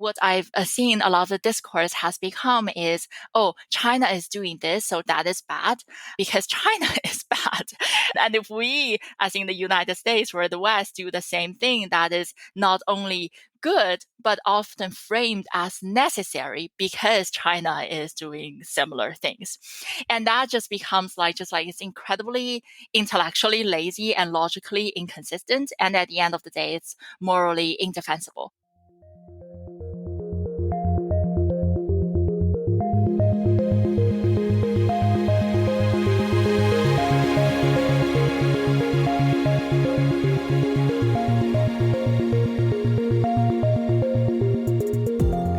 what I've seen a lot of the discourse has become is, oh, China is doing this, so that is bad because China is bad. And if we, as in the United States or the West, do the same thing, that is not only good, but often framed as necessary because China is doing similar things. And that just becomes it's incredibly intellectually lazy and logically inconsistent. And at the end of the day, it's morally indefensible.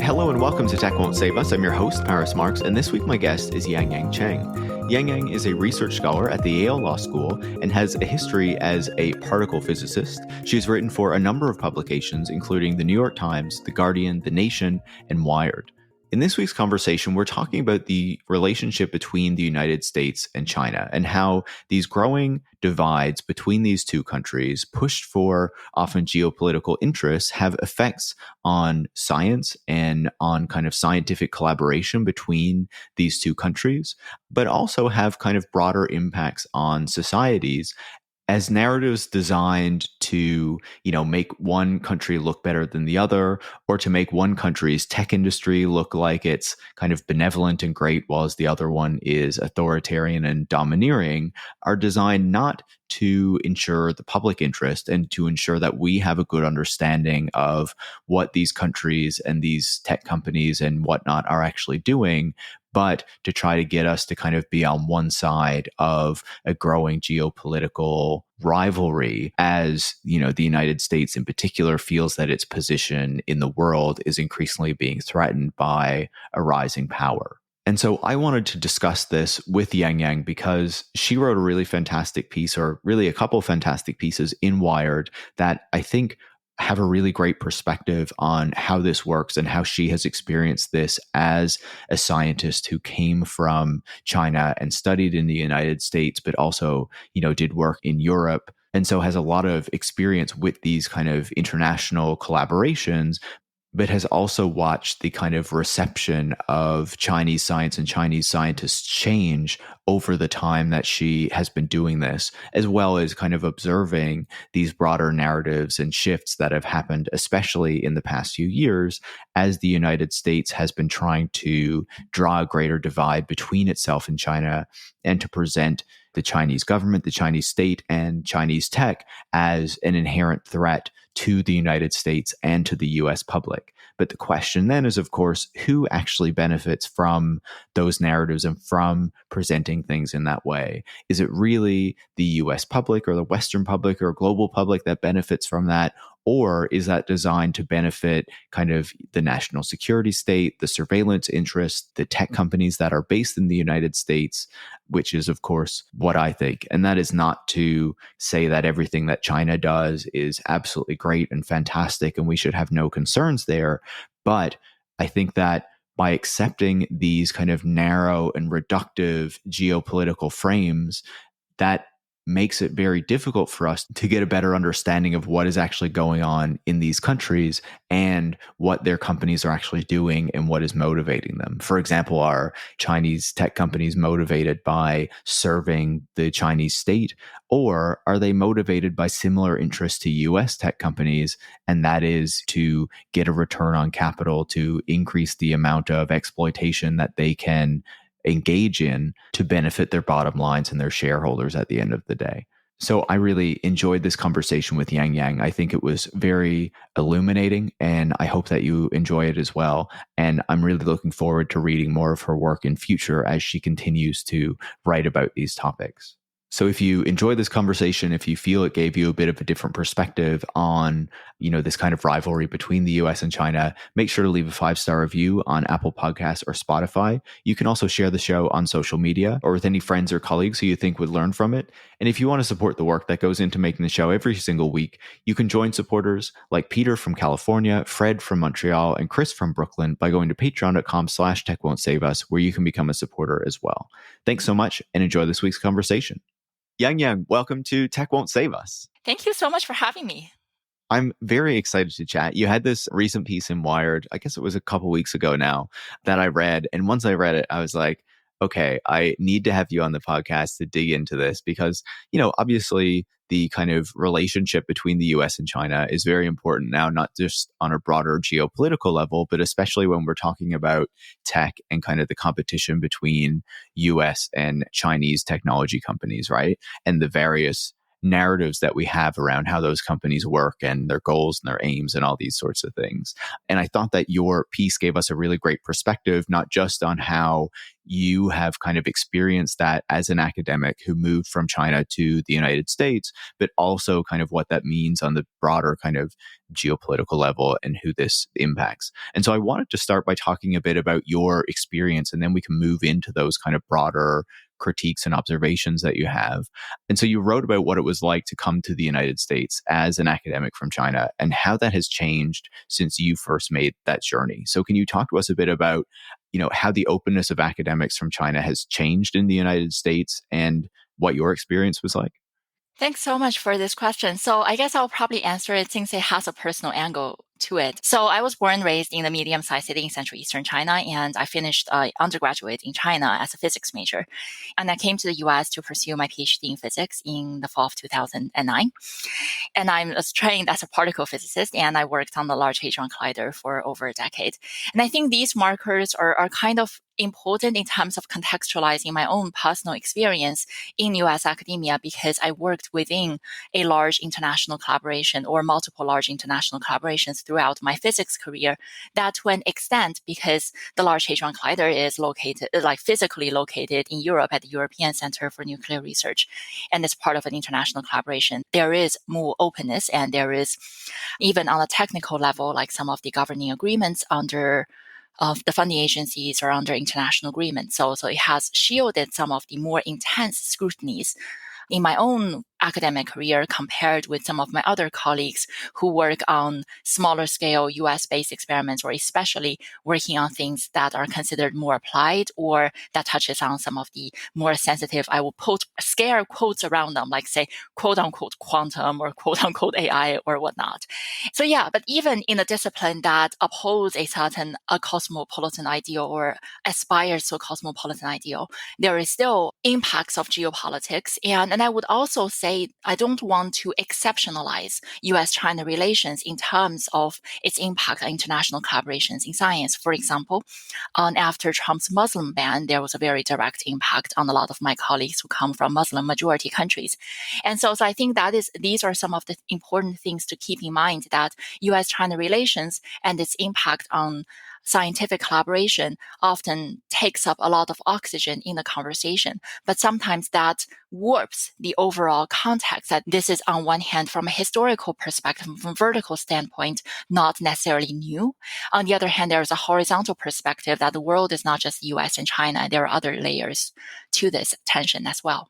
Hello and welcome to Tech Won't Save Us. I'm your host, Marx, and this week my guest is Yangyang Cheng. Yangyang is a research scholar at the Yale Law School and has a history as a particle physicist. She's written for a number of publications, including The New York Times, The Guardian, The Nation, and Wired. In this week's conversation, we're talking about the relationship between the United States and China and how these growing divides between these two countries, pushed for often geopolitical interests, have effects on science and on kind of scientific collaboration between these two countries, but also have kind of broader impacts on societies as narratives designed to, make one country look better than the other, or to make one country's tech industry look like it's kind of benevolent and great, whilst the other one is authoritarian and domineering, are designed not to ensure the public interest and to ensure that we have a good understanding of what these countries and these tech companies and whatnot are actually doing, but to try to get us to kind of be on one side of a growing geopolitical rivalry as, the United States in particular feels that its position in the world is increasingly being threatened by a rising power. And so I wanted to discuss this with Yangyang because she wrote a really fantastic piece, or really a couple fantastic pieces in Wired that I think have a really great perspective on how this works and how she has experienced this as a scientist who came from China and studied in the United States, but also, did work in Europe. And so has a lot of experience with these kind of international collaborations, but has also watched the kind of reception of Chinese science and Chinese scientists change over the time that she has been doing this, as well as kind of observing these broader narratives and shifts that have happened, especially in the past few years, as the United States has been trying to draw a greater divide between itself and China and to present the Chinese government, the Chinese state, and Chinese tech as an inherent threat to the United States and to the US public. But the question then is, of course, who actually benefits from those narratives and from presenting things in that way? Is it really the US public or the Western public or global public that benefits from that? Or is that designed to benefit kind of the national security state, the surveillance interests, the tech companies that are based in the United States, which is, of course, what I think. And that is not to say that everything that China does is absolutely great and fantastic and we should have no concerns there. But I think that by accepting these kind of narrow and reductive geopolitical frames, that makes it very difficult for us to get a better understanding of what is actually going on in these countries and what their companies are actually doing and what is motivating them. For example, are Chinese tech companies motivated by serving the Chinese state, or are they motivated by similar interests to US tech companies, and that is to get a return on capital, to increase the amount of exploitation that they can engage in to benefit their bottom lines and their shareholders at the end of the day. So I really enjoyed this conversation with Yangyang. I think it was very illuminating, and I hope that you enjoy it as well. And I'm really looking forward to reading more of her work in future as she continues to write about these topics. So if you enjoy this conversation, if you feel it gave you a bit of a different perspective on, this kind of rivalry between the US and China, make sure to leave a 5-star review on Apple Podcasts or Spotify. You can also share the show on social media or with any friends or colleagues who you think would learn from it. And if you want to support the work that goes into making the show every single week, you can join supporters like Peter from California, Fred from Montreal, and Chris from Brooklyn by going to patreon.com/techwon'tsave-us, where you can become a supporter as well. Thanks so much and enjoy this week's conversation. Yangyang, welcome to Tech Won't Save Us. Thank you so much for having me. I'm very excited to chat. You had this recent piece in Wired, I guess it was a couple weeks ago now, that I read. And once I read it, I was like, okay, I need to have you on the podcast to dig into this because, obviously the kind of relationship between the US and China is very important now, not just on a broader geopolitical level, but especially when we're talking about tech and kind of the competition between US and Chinese technology companies, right? And the various narratives that we have around how those companies work and their goals and their aims and all these sorts of things. And I thought that your piece gave us a really great perspective, not just on how you have kind of experienced that as an academic who moved from China to the United States, but also kind of what that means on the broader kind of geopolitical level and who this impacts. And so I wanted to start by talking a bit about your experience, and then we can move into those kind of broader critiques and observations that you have. And so you wrote about what it was like to come to the United States as an academic from China and how that has changed since you first made that journey. So can you talk to us a bit about, how the openness of academics from China has changed in the United States and what your experience was like? Thanks so much for this question. So I guess I'll probably answer it since it has a personal angle to it. So I was born and raised in a medium-sized city in central eastern China, and I finished undergraduate in China as a physics major. And I came to the US to pursue my PhD in physics in the fall of 2009. And I was trained as a particle physicist, and I worked on the Large Hadron Collider for over a decade. And I think these markers are kind of important in terms of contextualizing my own personal experience in US academia, because I worked within a large international collaboration or multiple large international collaborations throughout my physics career that to an extent, because the Large Hadron Collider is physically located in Europe at the European Center for Nuclear Research, and it's part of an international collaboration, there is more openness, and there is, even on a technical level, like some of the governing agreements under of the funding agencies are under international agreement. So it has shielded some of the more intense scrutinies in my own academic career compared with some of my other colleagues who work on smaller scale US-based experiments, or especially working on things that are considered more applied or that touches on some of the more sensitive, I will put scare quotes around them, like say, quote unquote, quantum or quote unquote AI or whatnot. So yeah, but even in a discipline that upholds a cosmopolitan ideal or aspires to a cosmopolitan ideal, there is still impacts of geopolitics. And I would also say I don't want to exceptionalize US-China relations in terms of its impact on international collaborations in science. For example, after Trump's Muslim ban, there was a very direct impact on a lot of my colleagues who come from Muslim majority countries. And so I think these are some of the important things to keep in mind, that US-China relations and its impact on scientific collaboration often takes up a lot of oxygen in the conversation, but sometimes that warps the overall context, that this is on one hand from a historical perspective, from a vertical standpoint, not necessarily new. On the other hand, there is a horizontal perspective that the world is not just the US and China. There are other layers to this tension as well.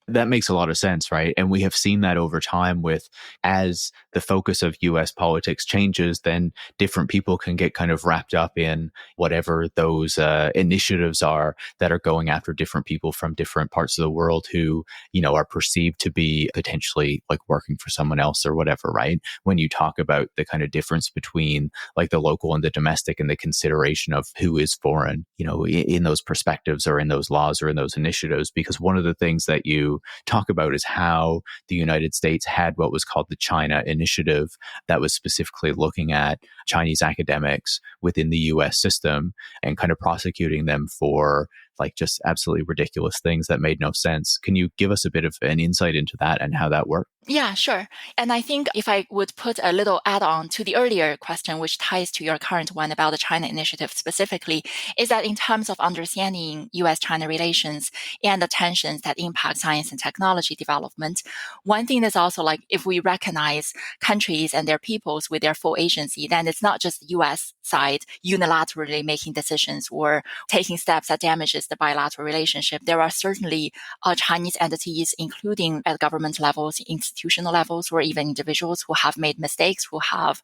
That makes a lot of sense, right? And we have seen that over time with, as the focus of US politics changes, then different people can get kind of wrapped up in whatever those initiatives are that are going after different people from different parts of the world who, are perceived to be potentially like working for someone else or whatever, right? When you talk about the kind of difference between like the local and the domestic and the consideration of who is foreign, in those perspectives or in those laws or in those initiatives, because one of the things that you talk about is how the United States had what was called the China Initiative that was specifically looking at Chinese academics within the US system and kind of prosecuting them for like just absolutely ridiculous things that made no sense. Can you give us a bit of an insight into that and how that worked? Yeah, sure. And I think if I would put a little add-on to the earlier question, which ties to your current one about the China Initiative specifically, is that in terms of understanding US-China relations and the tensions that impact science and technology development, one thing is also like if we recognize countries and their peoples with their full agency, then it's not just the US side unilaterally making decisions or taking steps that damages is the bilateral relationship. There are certainly Chinese entities, including at government levels, institutional levels, or even individuals who have made mistakes, who have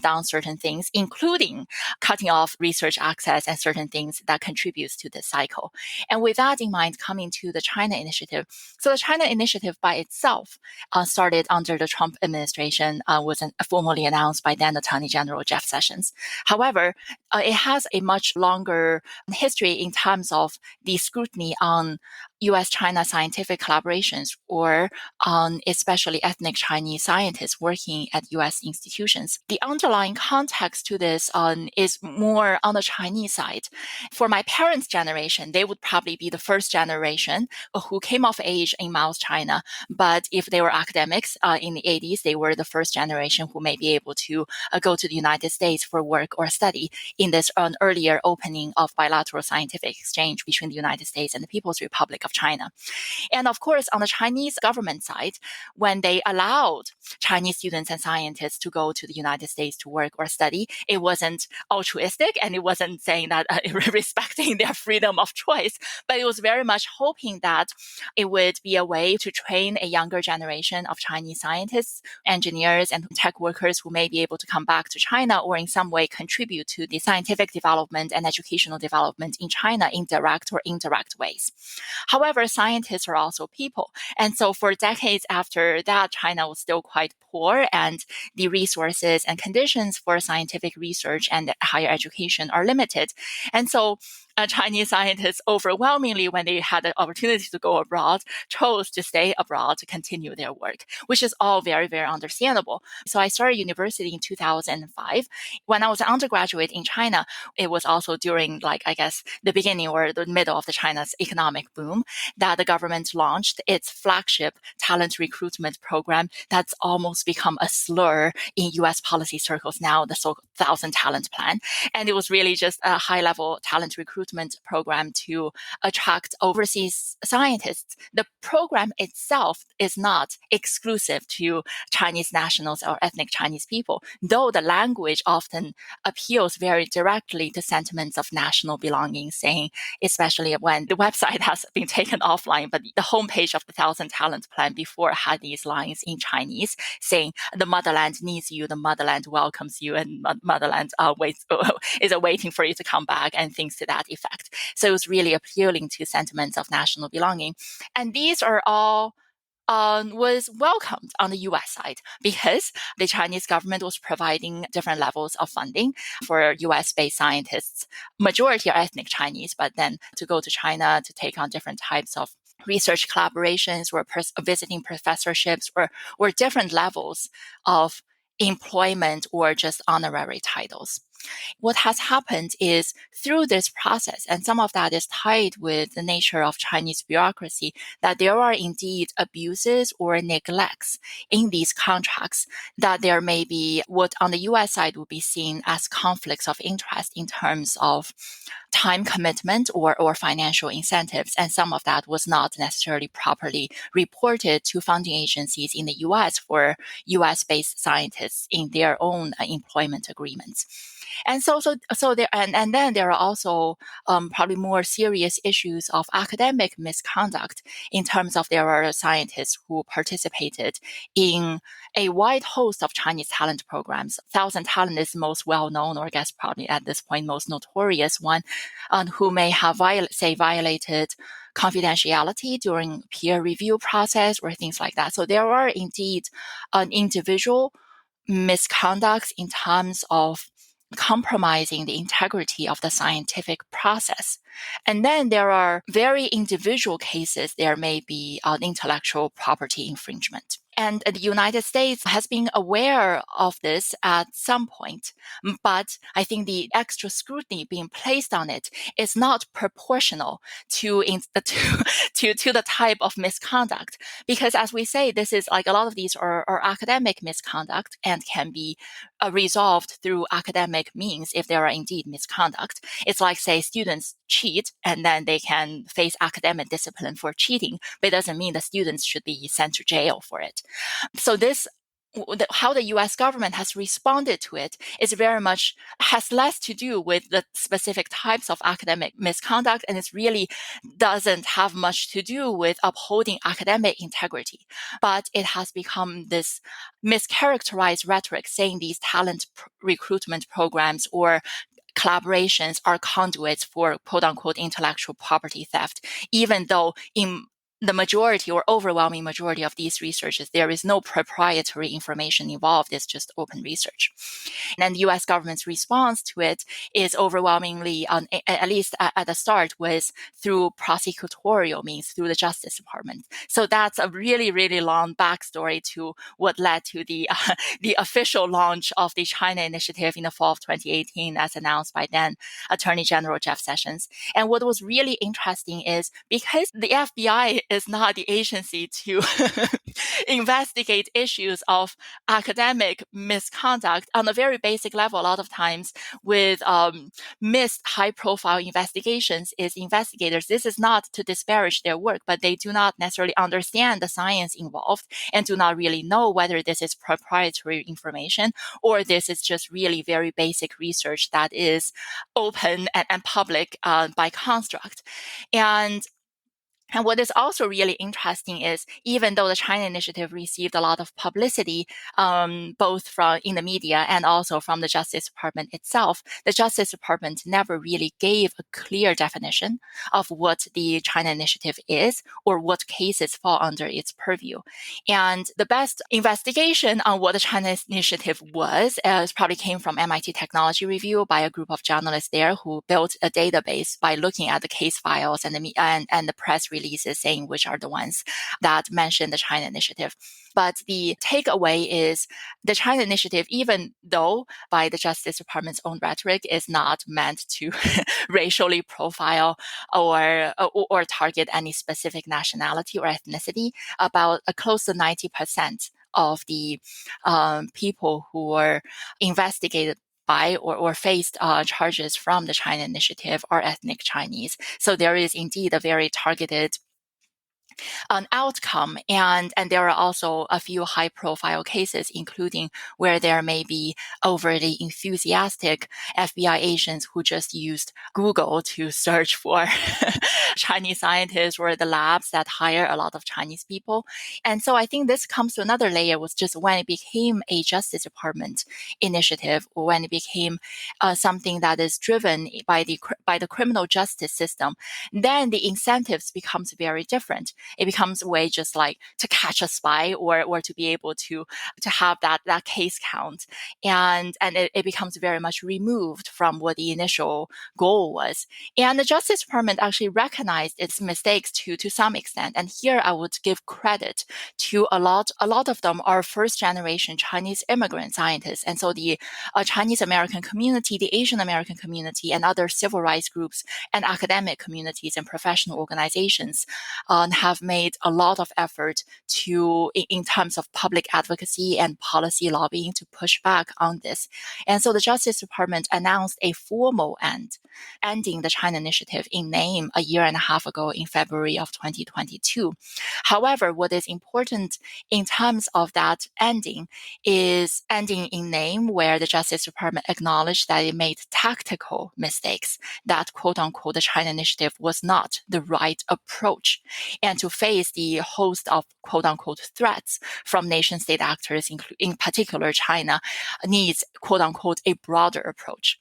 done certain things, including cutting off research access and certain things that contributes to this cycle. And with that in mind, coming to the China Initiative. So the China Initiative by itself started under the Trump administration, was formally announced by then Attorney General Jeff Sessions. However, it has a much longer history in terms of the scrutiny on U.S.-China scientific collaborations, or on especially ethnic Chinese scientists working at U.S. institutions. The underlying context to this is more on the Chinese side. For my parents' generation, they would probably be the first generation who came of age in Mao's China. But if they were academics in the 80s, they were the first generation who may be able to go to the United States for work or study in this earlier opening of bilateral scientific exchange between the United States and the People's Republic of China. And of course, on the Chinese government side, when they allowed Chinese students and scientists to go to the United States to work or study, it wasn't altruistic, and it wasn't saying that respecting their freedom of choice, but it was very much hoping that it would be a way to train a younger generation of Chinese scientists, engineers, and tech workers who may be able to come back to China or in some way contribute to the scientific development and educational development in China in direct or indirect ways. However, scientists are also people. And so for decades after that, China was still quite poor, and the resources and conditions for scientific research and higher education are limited. And so Chinese scientists overwhelmingly, when they had the opportunity to go abroad, chose to stay abroad to continue their work, which is all very, very understandable. So I started university in 2005. When I was an undergraduate in China, it was also during, the beginning or the middle of the China's economic boom that the government launched its flagship talent recruitment program that's almost become a slur in U.S. policy circles now, the so-called 1,000 Talent Plan. And it was really just a high-level talent recruitment program to attract overseas scientists. The program itself is not exclusive to Chinese nationals or ethnic Chinese people, though the language often appeals very directly to sentiments of national belonging, saying, especially when the website has been taken offline, but the homepage of the 1,000 Talent Plan before had these lines in Chinese saying, the motherland needs you, the motherland welcomes you, and motherland is waiting for you to come back, and things to that effect. So it was really appealing to sentiments of national belonging. And these are all was welcomed on the U.S. side because the Chinese government was providing different levels of funding for U.S.-based scientists. Majority are ethnic Chinese, but then to go to China to take on different types of research collaborations or visiting professorships or different levels of employment or just honorary titles. What has happened is through this process, and some of that is tied with the nature of Chinese bureaucracy, that there are indeed abuses or neglects in these contracts, that there may be what on the US side would be seen as conflicts of interest in terms of time commitment or financial incentives. And some of that was not necessarily properly reported to funding agencies in the US for US-based scientists in their own employment agreements. And and then there are also probably more serious issues of academic misconduct in terms of there are scientists who participated in a wide host of Chinese talent programs. 1,000 Talent is most well known, or I guess probably at this point most notorious one, who may have violated confidentiality during peer review process or things like that. So there are indeed individual misconducts in terms of compromising the integrity of the scientific process. And then there are very individual cases. There may be intellectual property infringement. And the United States has been aware of this at some point, but I think the extra scrutiny being placed on it is not proportional to the type of misconduct. Because as we say, this is like a lot of these are academic misconduct and can be resolved through academic means if there are indeed misconduct. It's like, say, students cheat and then they can face academic discipline for cheating, but it doesn't mean the students should be sent to jail for it. So this how the US government has responded to it is very much has less to do with the specific types of academic misconduct, and it really doesn't have much to do with upholding academic integrity. But it has become this mischaracterized rhetoric saying these talent recruitment programs or collaborations are conduits for quote unquote intellectual property theft, even though in the majority or overwhelming majority of these researches, there is no proprietary information involved. It's just open research. And the US government's response to it is overwhelmingly, at least at the start, was through prosecutorial means, through the Justice Department. So that's a really, really long backstory to what led to the official launch of the China Initiative in the fall of 2018, as announced by then Attorney General Jeff Sessions. And what was really interesting is because the FBI is not the agency to investigate issues of academic misconduct on a very basic level. A lot of times with missed high-profile investigations is investigators. This is not to disparage their work, but they do not necessarily understand the science involved and do not really know whether this is proprietary information or this is just really very basic research that is open and public by construct. And what is also really interesting is even though the China Initiative received a lot of publicity, both from in the media and also from the Justice Department itself, the Justice Department never really gave a clear definition of what the China Initiative is or what cases fall under its purview. And the best investigation on what the China Initiative was probably came from MIT Technology Review by a group of journalists there who built a database by looking at the case files and the press releases saying which are the ones that mention the China Initiative. But the takeaway is the China Initiative, even though by the Justice Department's own rhetoric, is not meant to racially profile or target any specific nationality or ethnicity. About close to 90% of the people who were investigated by or faced charges from the China Initiative are ethnic Chinese. So there is indeed a very targeted outcome. And there are also a few high profile cases, including where there may be overly enthusiastic FBI agents who just used Google to search for Chinese scientists or the labs that hire a lot of Chinese people. And so I think this comes to another layer was just when it became a Justice Department initiative or when it became something that is driven by the criminal justice system, then the incentives becomes very different. It becomes a way just like to catch a spy or to be able to have that case count. And it becomes very much removed from what the initial goal was. And the Justice Department actually recognized its mistakes to some extent. And here I would give credit to a lot of them are first generation Chinese immigrant scientists. And so the Chinese American community, the Asian American community, and other civil rights groups and academic communities and professional organizations have made a lot of effort to, in terms of public advocacy and policy lobbying, to push back on this. And so the Justice Department announced a formal ending the China Initiative in name a year and a half ago in February of 2022. However, what is important in terms of that ending is ending in name where the Justice Department acknowledged that it made tactical mistakes, that quote unquote the China Initiative was not the right approach, and to face the host of quote unquote threats from nation state actors, in particular China, needs quote unquote a broader approach.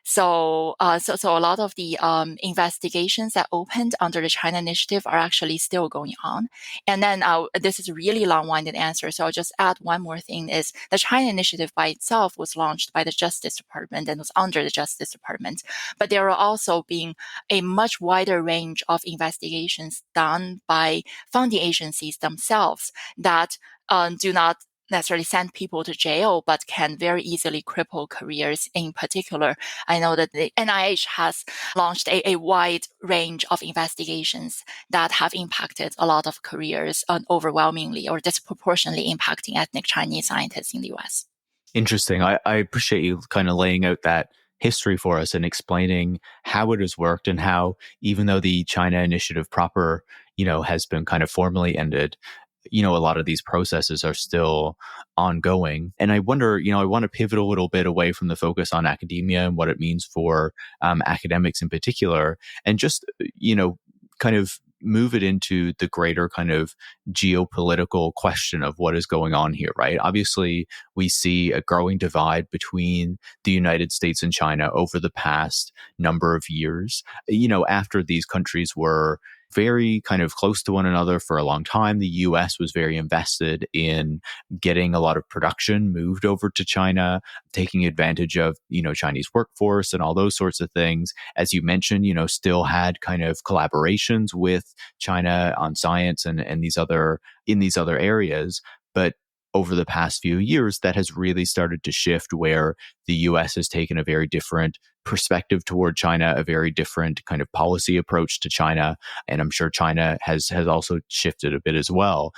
So a lot of the investigations that opened under the China Initiative are actually still going on. And then this is a really long-winded answer, so I'll just add one more thing is the China Initiative by itself was launched by the Justice Department and was under the Justice Department. But there are also being a much wider range of investigations done by funding agencies themselves that do not necessarily send people to jail, but can very easily cripple careers. In particular, I know that the NIH has launched a wide range of investigations that have impacted a lot of careers overwhelmingly or disproportionately impacting ethnic Chinese scientists in the US. Interesting. I appreciate you kind of laying out that history for us and explaining how it has worked and how, even though the China Initiative proper, has been kind of formally ended, a lot of these processes are still ongoing. And I wonder, I want to pivot a little bit away from the focus on academia and what it means for academics in particular, and just, kind of move it into the greater kind of geopolitical question of what is going on here, right? Obviously, we see a growing divide between the United States and China over the past number of years. After these countries were very kind of close to one another for a long time, the US was very invested in getting a lot of production moved over to China, taking advantage of, Chinese workforce and all those sorts of things. As you mentioned, still had kind of collaborations with China on science and in these other areas. But over the past few years, that has really started to shift, where the US has taken a very different perspective toward China, a very different kind of policy approach to China. And I'm sure China has also shifted a bit as well.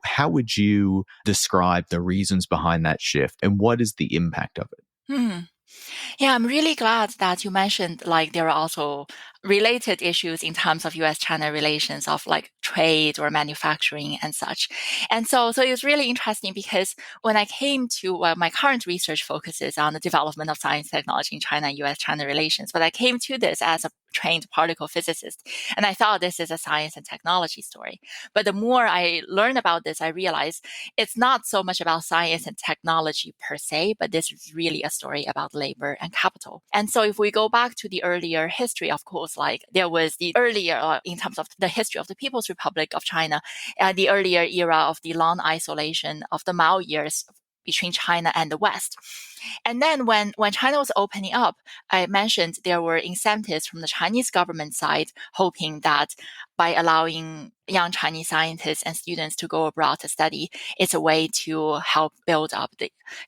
How would you describe the reasons behind that shift, and what is the impact of it? Yeah, I'm really glad that you mentioned there are also related issues in terms of US-China relations of trade or manufacturing and such. And so it's really interesting because when I came to my current research focuses on the development of science technology in China and US-China relations, but I came to this as a trained particle physicist, and I thought this is a science and technology story. But the more I learn about this, I realize it's not so much about science and technology per se, but this is really a story about labor and capital. And so if we go back to the earlier history, of course, there was the earlier, in terms of the history of the People's Republic of China, the earlier era of the long isolation of the Mao years between China and the West. And then when China was opening up, I mentioned there were incentives from the Chinese government side, hoping that by allowing young Chinese scientists and students to go abroad to study, it's a way to help build up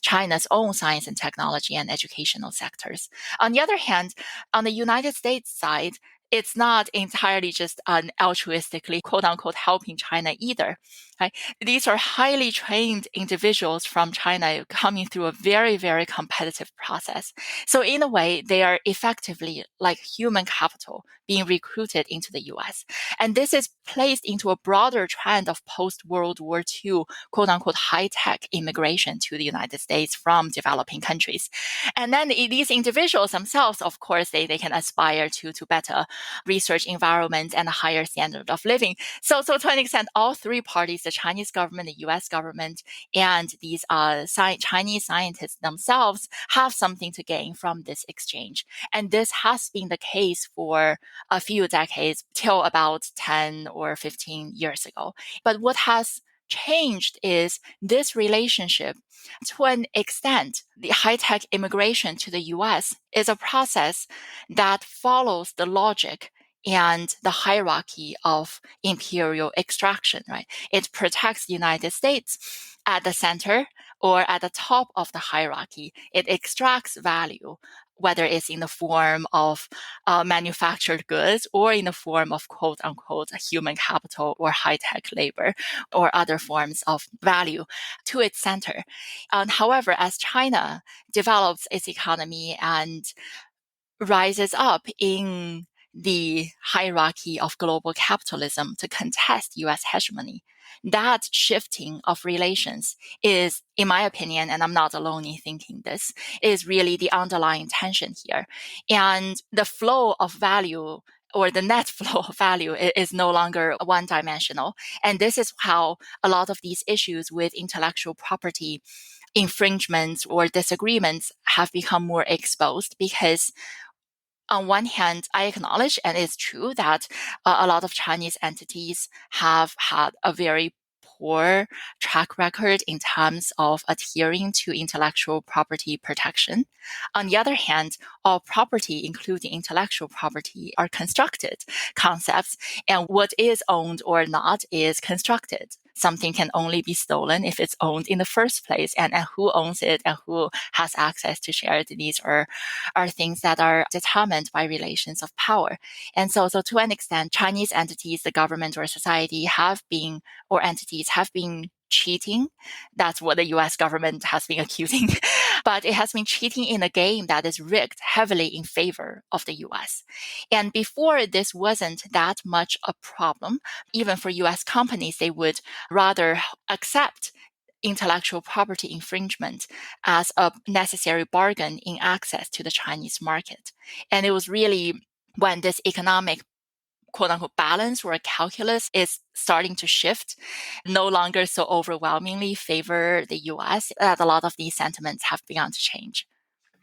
China's own science and technology and educational sectors. On the other hand, on the United States side, it's not entirely just altruistically, quote unquote, helping China either. Right? These are highly trained individuals from China coming through a very, very competitive process. So in a way, they are effectively like human capital being recruited into the US. And this is placed into a broader trend of post-World War II, quote unquote, high-tech immigration to the United States from developing countries. And then these individuals themselves, of course, they can aspire to better research environment and a higher standard of living. So to an extent, all three parties, the Chinese government, the US government, and these Chinese scientists themselves have something to gain from this exchange. And this has been the case for a few decades till about 10 or 15 years ago. But what has changed is this relationship. To an extent, the high-tech immigration to the US is a process that follows the logic and the hierarchy of imperial extraction, right? It protects the United States at the center or at the top of the hierarchy. It extracts value, whether it's in the form of manufactured goods or in the form of quote unquote human capital or high-tech labor or other forms of value to its center. However, as China develops its economy and rises up in the hierarchy of global capitalism to contest US hegemony, that shifting of relations is, in my opinion, and I'm not alone in thinking this, is really the underlying tension here. And the flow of value or the net flow of value is no longer one-dimensional. And this is how a lot of these issues with intellectual property infringements or disagreements have become more exposed, because on one hand, I acknowledge, and it's true, that a lot of Chinese entities have had a very poor track record in terms of adhering to intellectual property protection. On the other hand, all property, including intellectual property, are constructed concepts, and what is owned or not is constructed. Something can only be stolen if it's owned in the first place, and who owns it and who has access to share it. These are things that are determined by relations of power. And so to an extent, Chinese entities, the government or society have been, or entities have been cheating. That's what the US government has been accusing but it has been cheating in a game that is rigged heavily in favor of the US. And before, this wasn't that much a problem. Even for US companies, they would rather accept intellectual property infringement as a necessary bargain in access to the Chinese market. And it was really when this economic quote unquote balance or calculus is starting to shift, no longer so overwhelmingly favor the US, that a lot of these sentiments have begun to change.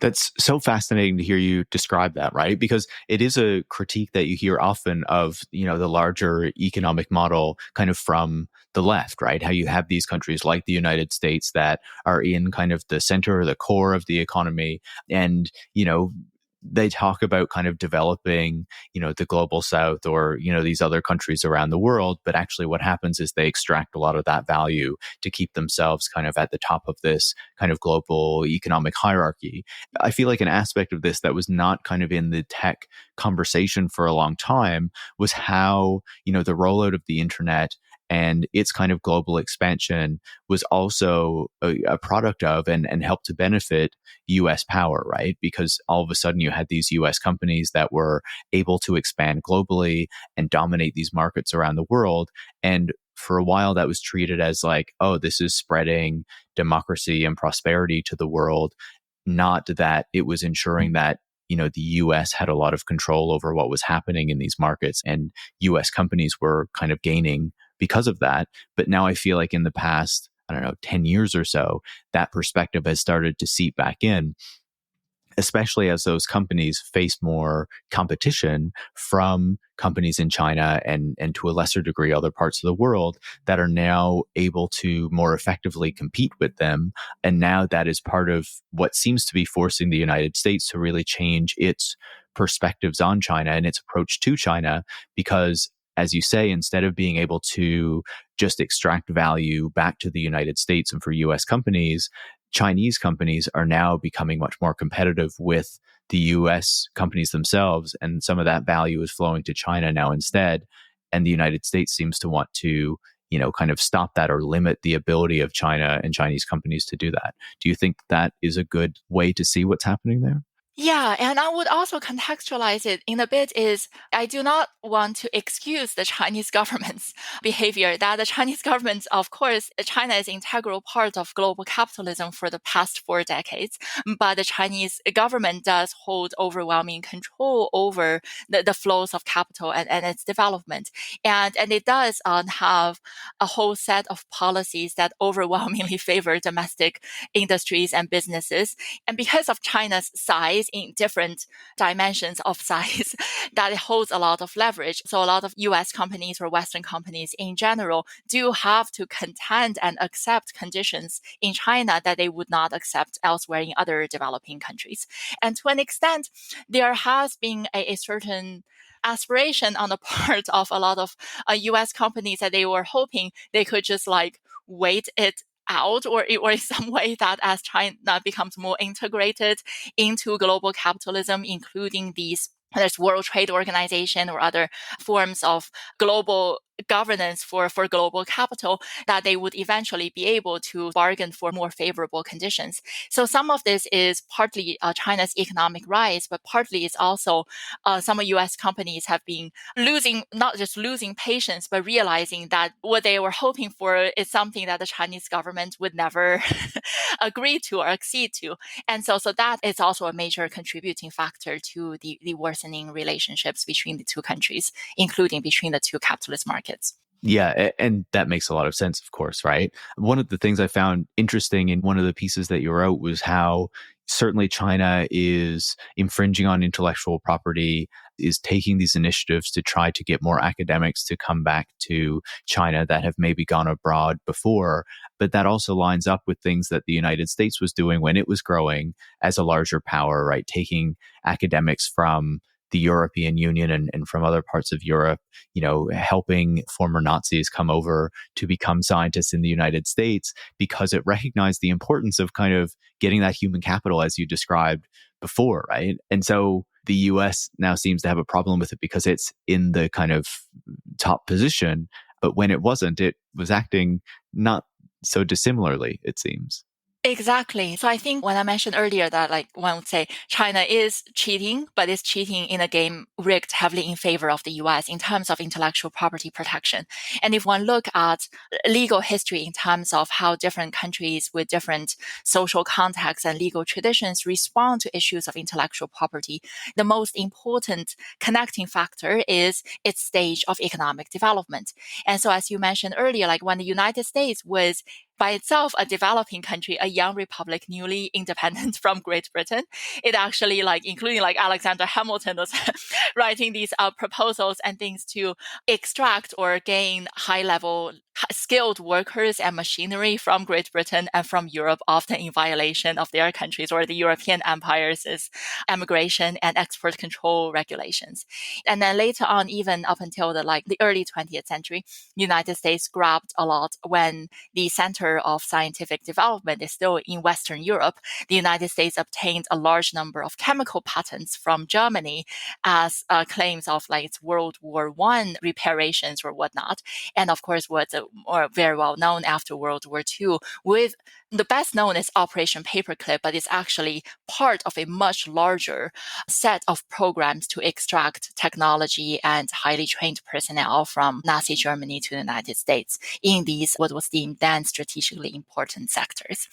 That's so fascinating to hear you describe that, right? Because it is a critique that you hear often of, the larger economic model kind of from the left, right? How you have these countries like the United States that are in kind of the center or the core of the economy. And, they talk about kind of developing, the global south or, these other countries around the world. But actually what happens is they extract a lot of that value to keep themselves kind of at the top of this kind of global economic hierarchy. I feel like an aspect of this that was not kind of in the tech conversation for a long time was how, the rollout of the internet and its kind of global expansion was also a product of and helped to benefit US power, right? Because all of a sudden you had these US companies that were able to expand globally and dominate these markets around the world. And for a while that was treated as like, oh, this is spreading democracy and prosperity to the world, not that it was ensuring that the US had a lot of control over what was happening in these markets and US companies were kind of gaining because of that. But now I feel like in the past, 10 years or so, that perspective has started to seep back in, especially as those companies face more competition from companies in China and to a lesser degree other parts of the world that are now able to more effectively compete with them. And now that is part of what seems to be forcing the United States to really change its perspectives on China and its approach to China, because as you say, instead of being able to just extract value back to the United States and for US companies, Chinese companies are now becoming much more competitive with the US companies themselves. And some of that value is flowing to China now instead. And the United States seems to want to, kind of stop that or limit the ability of China and Chinese companies to do that. Do you think that is a good way to see what's happening there? Yeah, and I would also contextualize it in a bit is I do not want to excuse the Chinese government's behavior. That the Chinese government, of course, China is an integral part of global capitalism for the past 4 decades, but the Chinese government does hold overwhelming control over the flows of capital and its development. And it does have a whole set of policies that overwhelmingly favor domestic industries and businesses. And because of China's size, in different dimensions of size, that it holds a lot of leverage. So a lot of US companies or Western companies in general do have to contend and accept conditions in China that they would not accept elsewhere in other developing countries. And to an extent, there has been a certain aspiration on the part of a lot of US companies that they were hoping they could just like wait it out or in some way that as China becomes more integrated into global capitalism, including there's World Trade Organization or other forms of global governance for global capital, that they would eventually be able to bargain for more favorable conditions. So some of this is partly China's economic rise, but partly it's also some US companies have been not just losing patience, but realizing that what they were hoping for is something that the Chinese government would never agree to or accede to. And so that is also a major contributing factor to the worsening relationships between the two countries, including between the two capitalist markets. Yeah, and that makes a lot of sense, of course, right? One of the things I found interesting in one of the pieces that you wrote was how certainly China is infringing on intellectual property, is taking these initiatives to try to get more academics to come back to China that have maybe gone abroad before. But that also lines up with things that the United States was doing when it was growing as a larger power, right? Taking academics from the European Union and from other parts of Europe, helping former Nazis come over to become scientists in the United States because it recognized the importance of kind of getting that human capital as you described before, right? And so the US now seems to have a problem with it because it's in the kind of top position, but when it wasn't, it was acting not so dissimilarly, it seems. Exactly. So I think when I mentioned earlier that like one would say China is cheating, but it's cheating in a game rigged heavily in favor of the US in terms of intellectual property protection. And if one look at legal history in terms of how different countries with different social contexts and legal traditions respond to issues of intellectual property, the most important connecting factor is its stage of economic development. And so as you mentioned earlier, like when the United States was by itself a developing country, a young republic, newly independent from Great Britain, it actually like including like Alexander Hamilton was writing these proposals and things to extract or gain high level skilled workers and machinery from Great Britain and from Europe, often in violation of their countries or the European empires' immigration and export control regulations. And then later on, even up until the early 20th century, United States grabbed a lot when the center of scientific development is still in Western Europe. The United States obtained a large number of chemical patents from Germany as claims of like its World War I reparations or whatnot. And of course, what's very well known after World War II, with the best known is Operation Paperclip, but it's actually part of a much larger set of programs to extract technology and highly trained personnel from Nazi Germany to the United States in these what was deemed then strategically important sectors.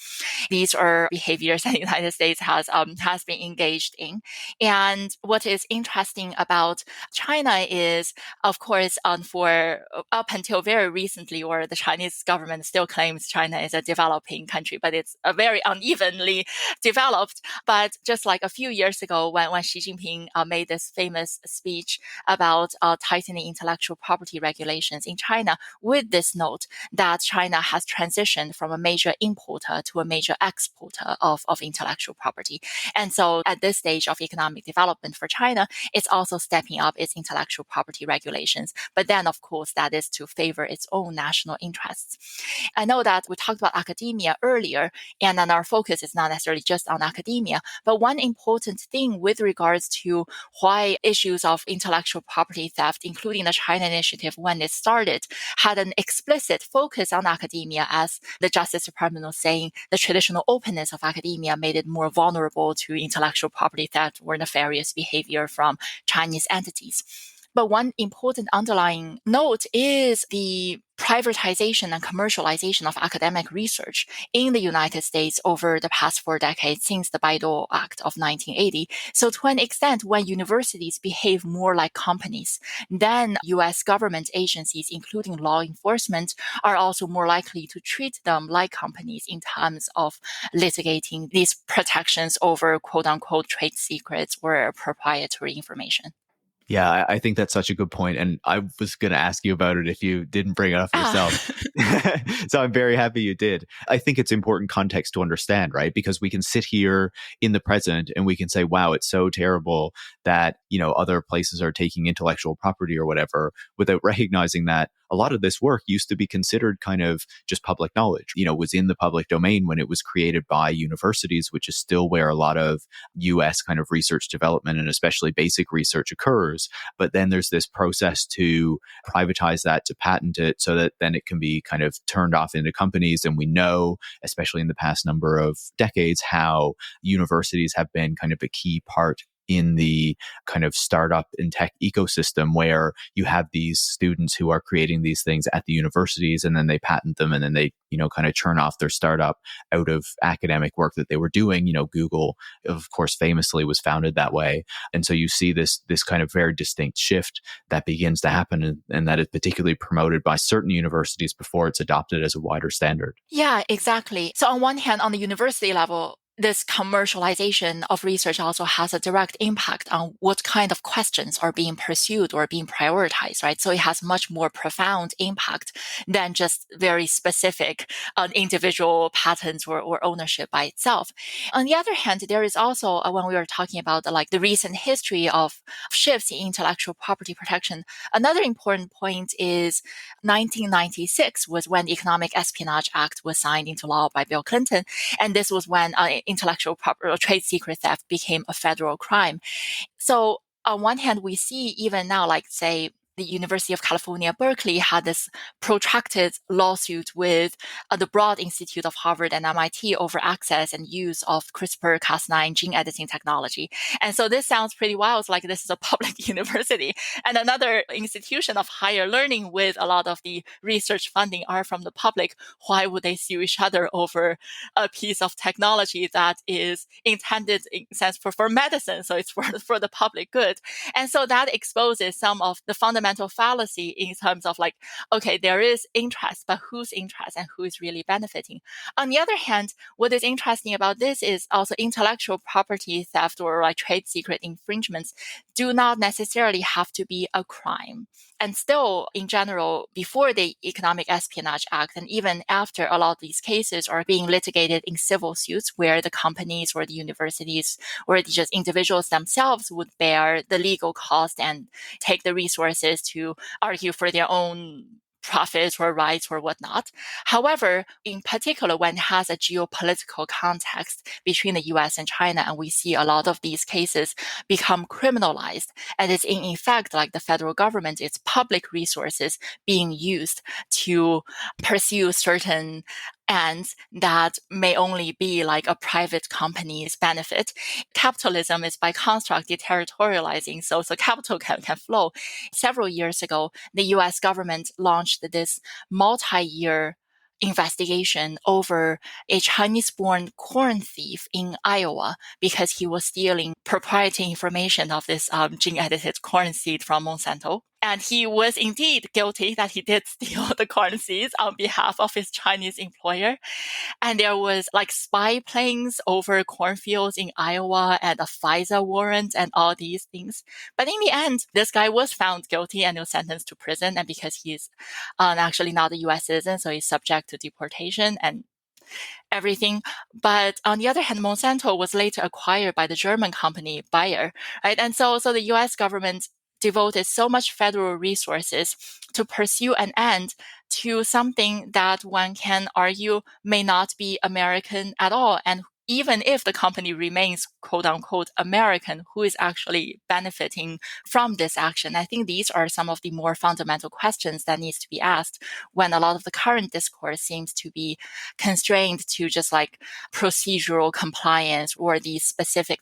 These are behaviors that the United States has been engaged in. And what is interesting about China is, of course, for up until very recently, or the Chinese government still claims China is a developing country, but it's a very unevenly developed. But just like a few years ago, when Xi Jinping made this famous speech about tightening intellectual property regulations in China, with this note that China has transitioned from a major importer to a major exporter of intellectual property. And so at this stage of economic development for China, it's also stepping up its intellectual property regulations. But then, of course, that is to favor its own national interests. I know that we talked about academia earlier, and then our focus is not necessarily just on academia. But one important thing with regards to why issues of intellectual property theft, including the China Initiative when it started, had an explicit focus on academia, as the Justice Department was saying, the traditional openness of academia made it more vulnerable to intellectual property theft or nefarious behavior from Chinese entities. But one important underlying note is the privatization and commercialization of academic research in the United States over the past 4 decades since the Bayh-Dole Act of 1980. So to an extent, when universities behave more like companies, then U.S. government agencies, including law enforcement, are also more likely to treat them like companies in terms of litigating these protections over quote-unquote trade secrets or proprietary information. Yeah, I think that's such a good point. And I was going to ask you about it if you didn't bring it up yourself. So I'm very happy you did. I think it's important context to understand, right? Because we can sit here in the present and we can say, wow, it's so terrible that, other places are taking intellectual property or whatever, without recognizing that a lot of this work used to be considered kind of just public knowledge, was in the public domain when it was created by universities, which is still where a lot of US kind of research development and especially basic research occurs. But then there's this process to privatize that, to patent it, so that then it can be kind of turned off into companies. And we know, especially in the past number of decades, how universities have been kind of a key part in the kind of startup and tech ecosystem, where you have these students who are creating these things at the universities and then they patent them and then they, kind of churn off their startup out of academic work that they were doing. Google, of course, famously was founded that way. And so you see this kind of very distinct shift that begins to happen, and that is particularly promoted by certain universities before it's adopted as a wider standard. Yeah, exactly. So on one hand, on the university level, this commercialization of research also has a direct impact on what kind of questions are being pursued or being prioritized, right? So it has much more profound impact than just very specific individual patents or ownership by itself. On the other hand, there is also, when we were talking about the recent history of shifts in intellectual property protection, another important point is 1996 was when the Economic Espionage Act was signed into law by Bill Clinton. And this was when intellectual property or trade secret theft became a federal crime. So on one hand, we see even now, like say, the the University of California, Berkeley had this protracted lawsuit with the Broad Institute of Harvard and MIT over access and use of CRISPR-Cas9 gene editing technology. And so this sounds pretty wild. It's like this is a public university. And another institution of higher learning with a lot of the research funding are from the public. Why would they sue each other over a piece of technology that is intended in a sense for medicine? So it's for the public good. And so that exposes some of the fundamental fallacy in terms of like, okay, there is interest, but whose interest and who is really benefiting? On the other hand, what is interesting about this is also intellectual property theft or like trade secret infringements do not necessarily have to be a crime. And still, in general, before the Economic Espionage Act, and even after, a lot of these cases are being litigated in civil suits where the companies or the universities or just individuals themselves would bear the legal cost and take the resources to argue for their own profits or rights or whatnot. However, in particular, when it has a geopolitical context between the US and China, and we see a lot of these cases become criminalized, and it's in effect like the federal government, its public resources being used to pursue certain ends that may only be like a private company's benefit. Capitalism is by construct deterritorializing, so capital can flow. Several years ago, the US government launched this multi-year investigation over a Chinese-born corn thief in Iowa because he was stealing proprietary information of this gene-edited corn seed from Monsanto. And he was indeed guilty that he did steal the corn seeds on behalf of his Chinese employer. And there was like spy planes over cornfields in Iowa and a FISA warrant and all these things. But in the end, this guy was found guilty and was sentenced to prison. And because he's actually not a US citizen, so he's subject to deportation and everything. But on the other hand, Monsanto was later acquired by the German company Bayer, right? And so the US government devoted so much federal resources to pursue an end to something that one can argue may not be American at all. And even if the company remains quote unquote American, who is actually benefiting from this action? I think these are some of the more fundamental questions that needs to be asked when a lot of the current discourse seems to be constrained to just like procedural compliance or the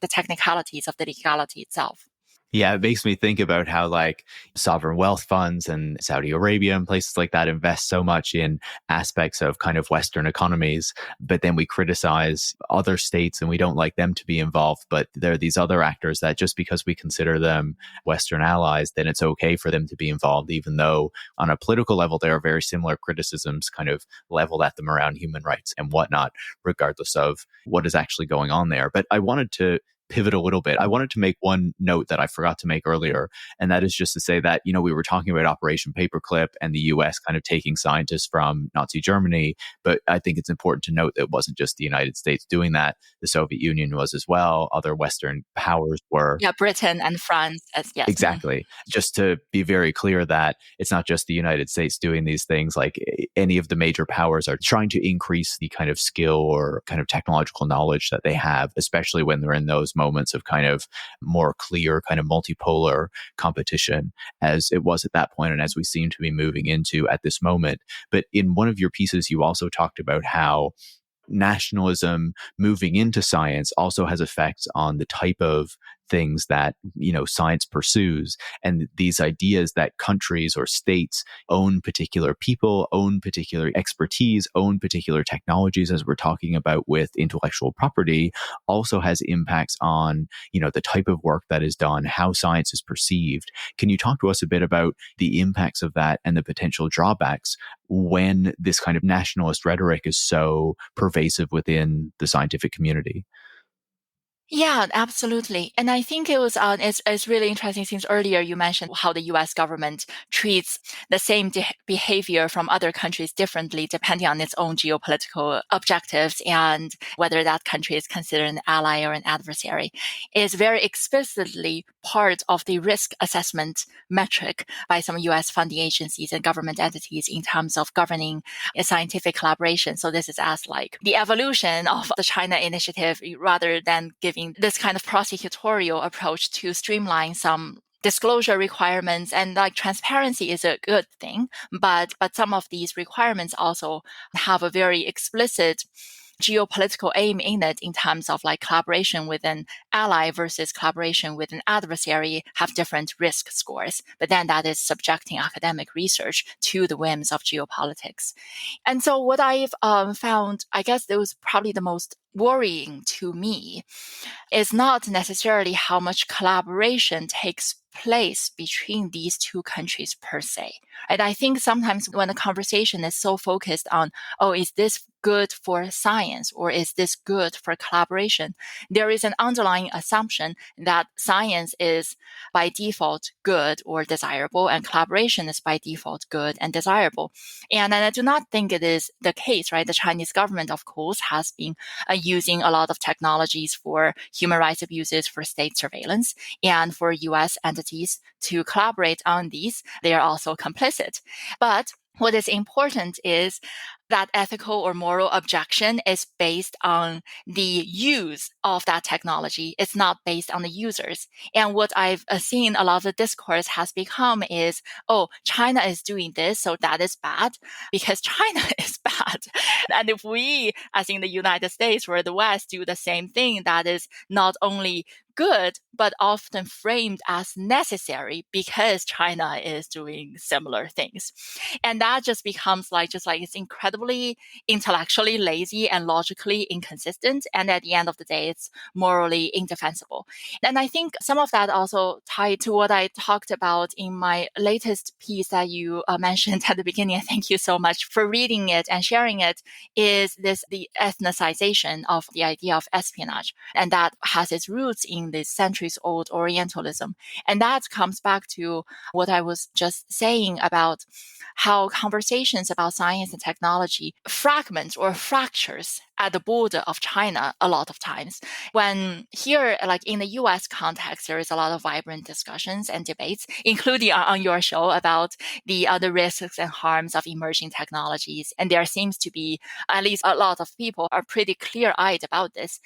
technicalities of the legality itself. Yeah, it makes me think about how like sovereign wealth funds and Saudi Arabia and places like that invest so much in aspects of kind of Western economies, but then we criticize other states and we don't like them to be involved. But there are these other actors that just because we consider them Western allies, then it's okay for them to be involved, even though on a political level, there are very similar criticisms kind of leveled at them around human rights and whatnot, regardless of what is actually going on there. But I wanted to pivot a little bit. I wanted to make one note that I forgot to make earlier, and that is just to say that, we were talking about Operation Paperclip and the US kind of taking scientists from Nazi Germany, but I think it's important to note that it wasn't just the United States doing that. The Soviet Union was as well. Other Western powers were. Yeah, Britain and France, yes. Exactly. Just to be very clear that it's not just the United States doing these things. Like any of the major powers are trying to increase the kind of skill or kind of technological knowledge that they have, especially when they're in those moments of kind of more clear kind of multipolar competition as it was at that point and as we seem to be moving into at this moment. But in one of your pieces, you also talked about how nationalism moving into science also has effects on the type of things that science pursues, and these ideas that countries or states own particular people, own particular expertise, own particular technologies, as we're talking about with intellectual property, also has impacts on the type of work that is done, how science is perceived. Can you talk to us a bit about the impacts of that and the potential drawbacks when this kind of nationalist rhetoric is so pervasive within the scientific community? Yeah, absolutely. And I think it was it's really interesting since earlier you mentioned how the US government treats the same behavior from other countries differently depending on its own geopolitical objectives and whether that country is considered an ally or an adversary. It is very explicitly part of the risk assessment metric by some US funding agencies and government entities in terms of governing a scientific collaboration. So this is as like the evolution of the China initiative rather than giving this kind of prosecutorial approach to streamline some disclosure requirements, and like transparency is a good thing, but some of these requirements also have a very explicit geopolitical aim in it, in terms of like collaboration with an ally versus collaboration with an adversary have different risk scores. But then that is subjecting academic research to the whims of geopolitics. And so what I've found, I guess that was probably the most worrying to me, is not necessarily how much collaboration takes place between these two countries per se. And I think sometimes when the conversation is so focused on, oh, is this good for science or is this good for collaboration, there is an underlying assumption that science is by default good or desirable and collaboration is by default good and desirable. And I do not think it is the case, right? The Chinese government, of course, has been using a lot of technologies for human rights abuses, for state surveillance, and for US entities to collaborate on these. They are also complicit. But what is important is that ethical or moral objection is based on the use of that technology. It's not based on the users. And what I've seen a lot of the discourse has become is, oh, China is doing this, so that is bad because China is bad. And if we, as in the United States or the West, do the same thing, that is not only good, but often framed as necessary because China is doing similar things. And that just becomes like it's incredibly intellectually lazy and logically inconsistent. And at the end of the day, it's morally indefensible. And I think some of that also tied to what I talked about in my latest piece that you mentioned at the beginning. Thank you so much for reading it and sharing it, is the ethnicization of the idea of espionage. And that has its roots in this centuries-old Orientalism. And that comes back to what I was just saying about how conversations about science and technology fragments or fractures at the border of China a lot of times. When here, like in the US context, there is a lot of vibrant discussions and debates, including on your show, about the other risks and harms of emerging technologies. And there seems to be, at least a lot of people are pretty clear-eyed about this.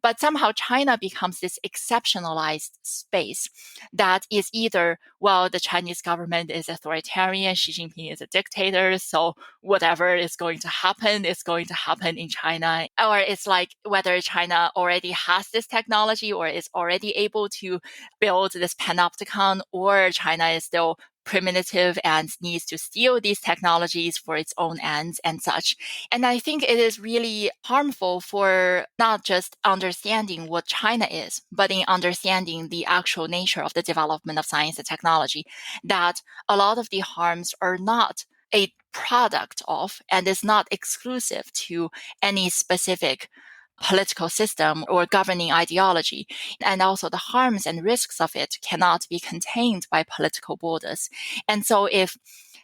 But somehow China becomes this exceptionalized space that is either, well, the Chinese government is authoritarian, Xi Jinping is a dictator, so whatever is going to happen is going to happen in China. Or it's like whether China already has this technology or is already able to build this panopticon, or China is still primitive and needs to steal these technologies for its own ends and such. And I think it is really harmful for not just understanding what China is, but in understanding the actual nature of the development of science and technology, that a lot of the harms are not a product of and is not exclusive to any specific political system or governing ideology. And also the harms and risks of it cannot be contained by political borders. And so if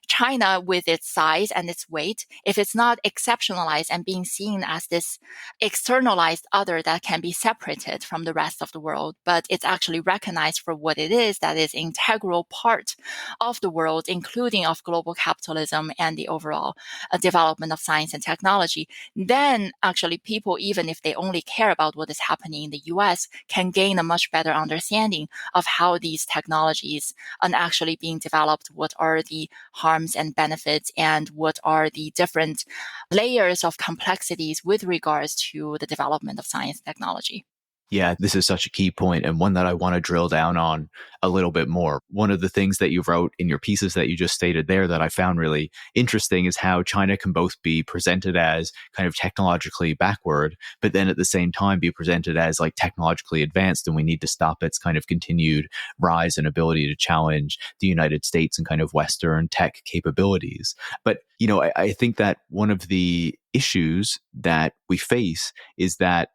China, with its size and its weight, if it's not exceptionalized and being seen as this externalized other that can be separated from the rest of the world, but it's actually recognized for what it is, that is an integral part of the world, including of global capitalism and the overall development of science and technology, then actually people, even if they only care about what is happening in the US, can gain a much better understanding of how these technologies are actually being developed, what are the harms and benefits, and what are the different layers of complexities with regards to the development of science and technology. Yeah, this is such a key point, and one that I want to drill down on a little bit more. One of the things that you wrote in your pieces that you just stated there that I found really interesting is how China can both be presented as kind of technologically backward, but then at the same time be presented as like technologically advanced, and we need to stop its kind of continued rise and ability to challenge the United States and kind of Western tech capabilities. But, I think that one of the issues that we face is that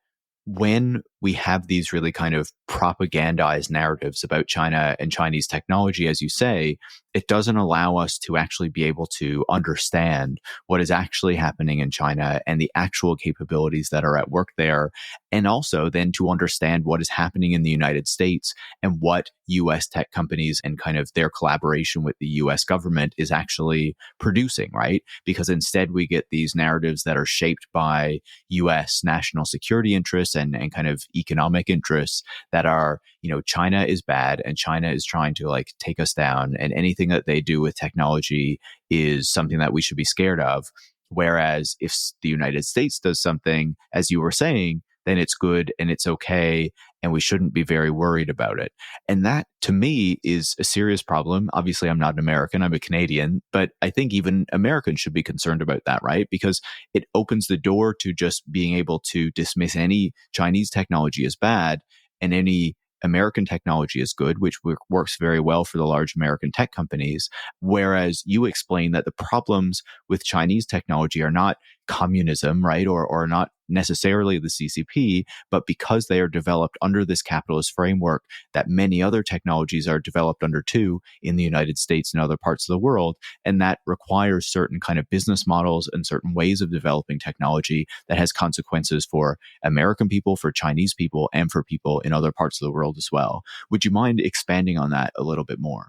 when we have these really kind of propagandized narratives about China and Chinese technology, as you say, it doesn't allow us to actually be able to understand what is actually happening in China and the actual capabilities that are at work there. And also then to understand what is happening in the United States and what US tech companies and kind of their collaboration with the US government is actually producing, right? Because instead we get these narratives that are shaped by US national security interests and kind of economic interests that are, China is bad and China is trying to like take us down, and anything that they do with technology is something that we should be scared of. Whereas if the United States does something, as you were saying, then it's good and it's okay, and we shouldn't be very worried about it. And that, to me, is a serious problem. Obviously, I'm not an American, I'm a Canadian, but I think even Americans should be concerned about that, right? Because it opens the door to just being able to dismiss any Chinese technology as bad and any American technology is good, which works very well for the large American tech companies. Whereas you explain that the problems with Chinese technology are not communism, right? Or not necessarily the CCP, but because they are developed under this capitalist framework that many other technologies are developed under too in the United States and other parts of the world. And that requires certain kind of business models and certain ways of developing technology that has consequences for American people, for Chinese people, and for people in other parts of the world as well. Would you mind expanding on that a little bit more?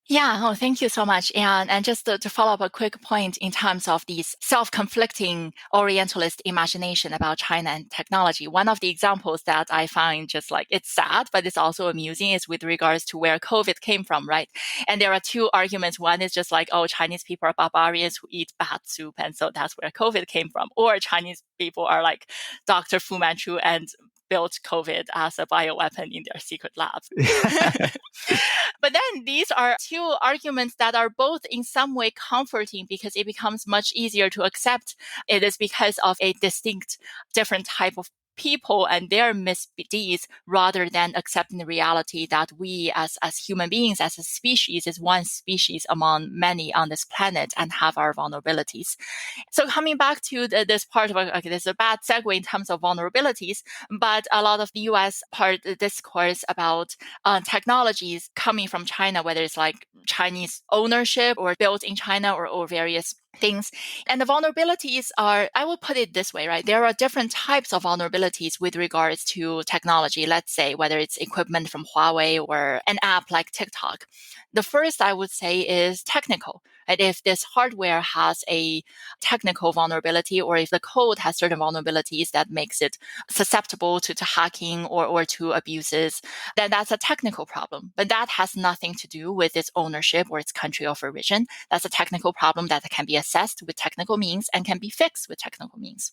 Yeah, oh, thank you so much. And just to follow up a quick point in terms of these self-conflicting Orientalist imagination about China and technology, one of the examples that I find just like it's sad, but it's also amusing is with regards to where COVID came from, right? And there are two arguments. One is just like, oh, Chinese people are barbarians who eat bat soup, and so that's where COVID came from. Or Chinese people are like Dr. Fu Manchu and built COVID as a bioweapon in their secret lab. But then these are two arguments that are both in some way comforting because it becomes much easier to accept it is because of a distinct different type of people and their misdeeds rather than accepting the reality that we as human beings, as a species, is one species among many on this planet and have our vulnerabilities. So coming back to this part of, okay, this is a bad segue in terms of vulnerabilities, but a lot of the US part of the discourse about technologies coming from China, whether it's like Chinese ownership or built in China or various things. And the vulnerabilities are, I will put it this way, right? There are different types of vulnerabilities with regards to technology. Let's say whether it's equipment from Huawei or an app like TikTok. The first I would say is technical. Right? If this hardware has a technical vulnerability or if the code has certain vulnerabilities that makes it susceptible to hacking or to abuses, then that's a technical problem. But that has nothing to do with its ownership or its country of origin. That's a technical problem that can be assessed with technical means and can be fixed with technical means.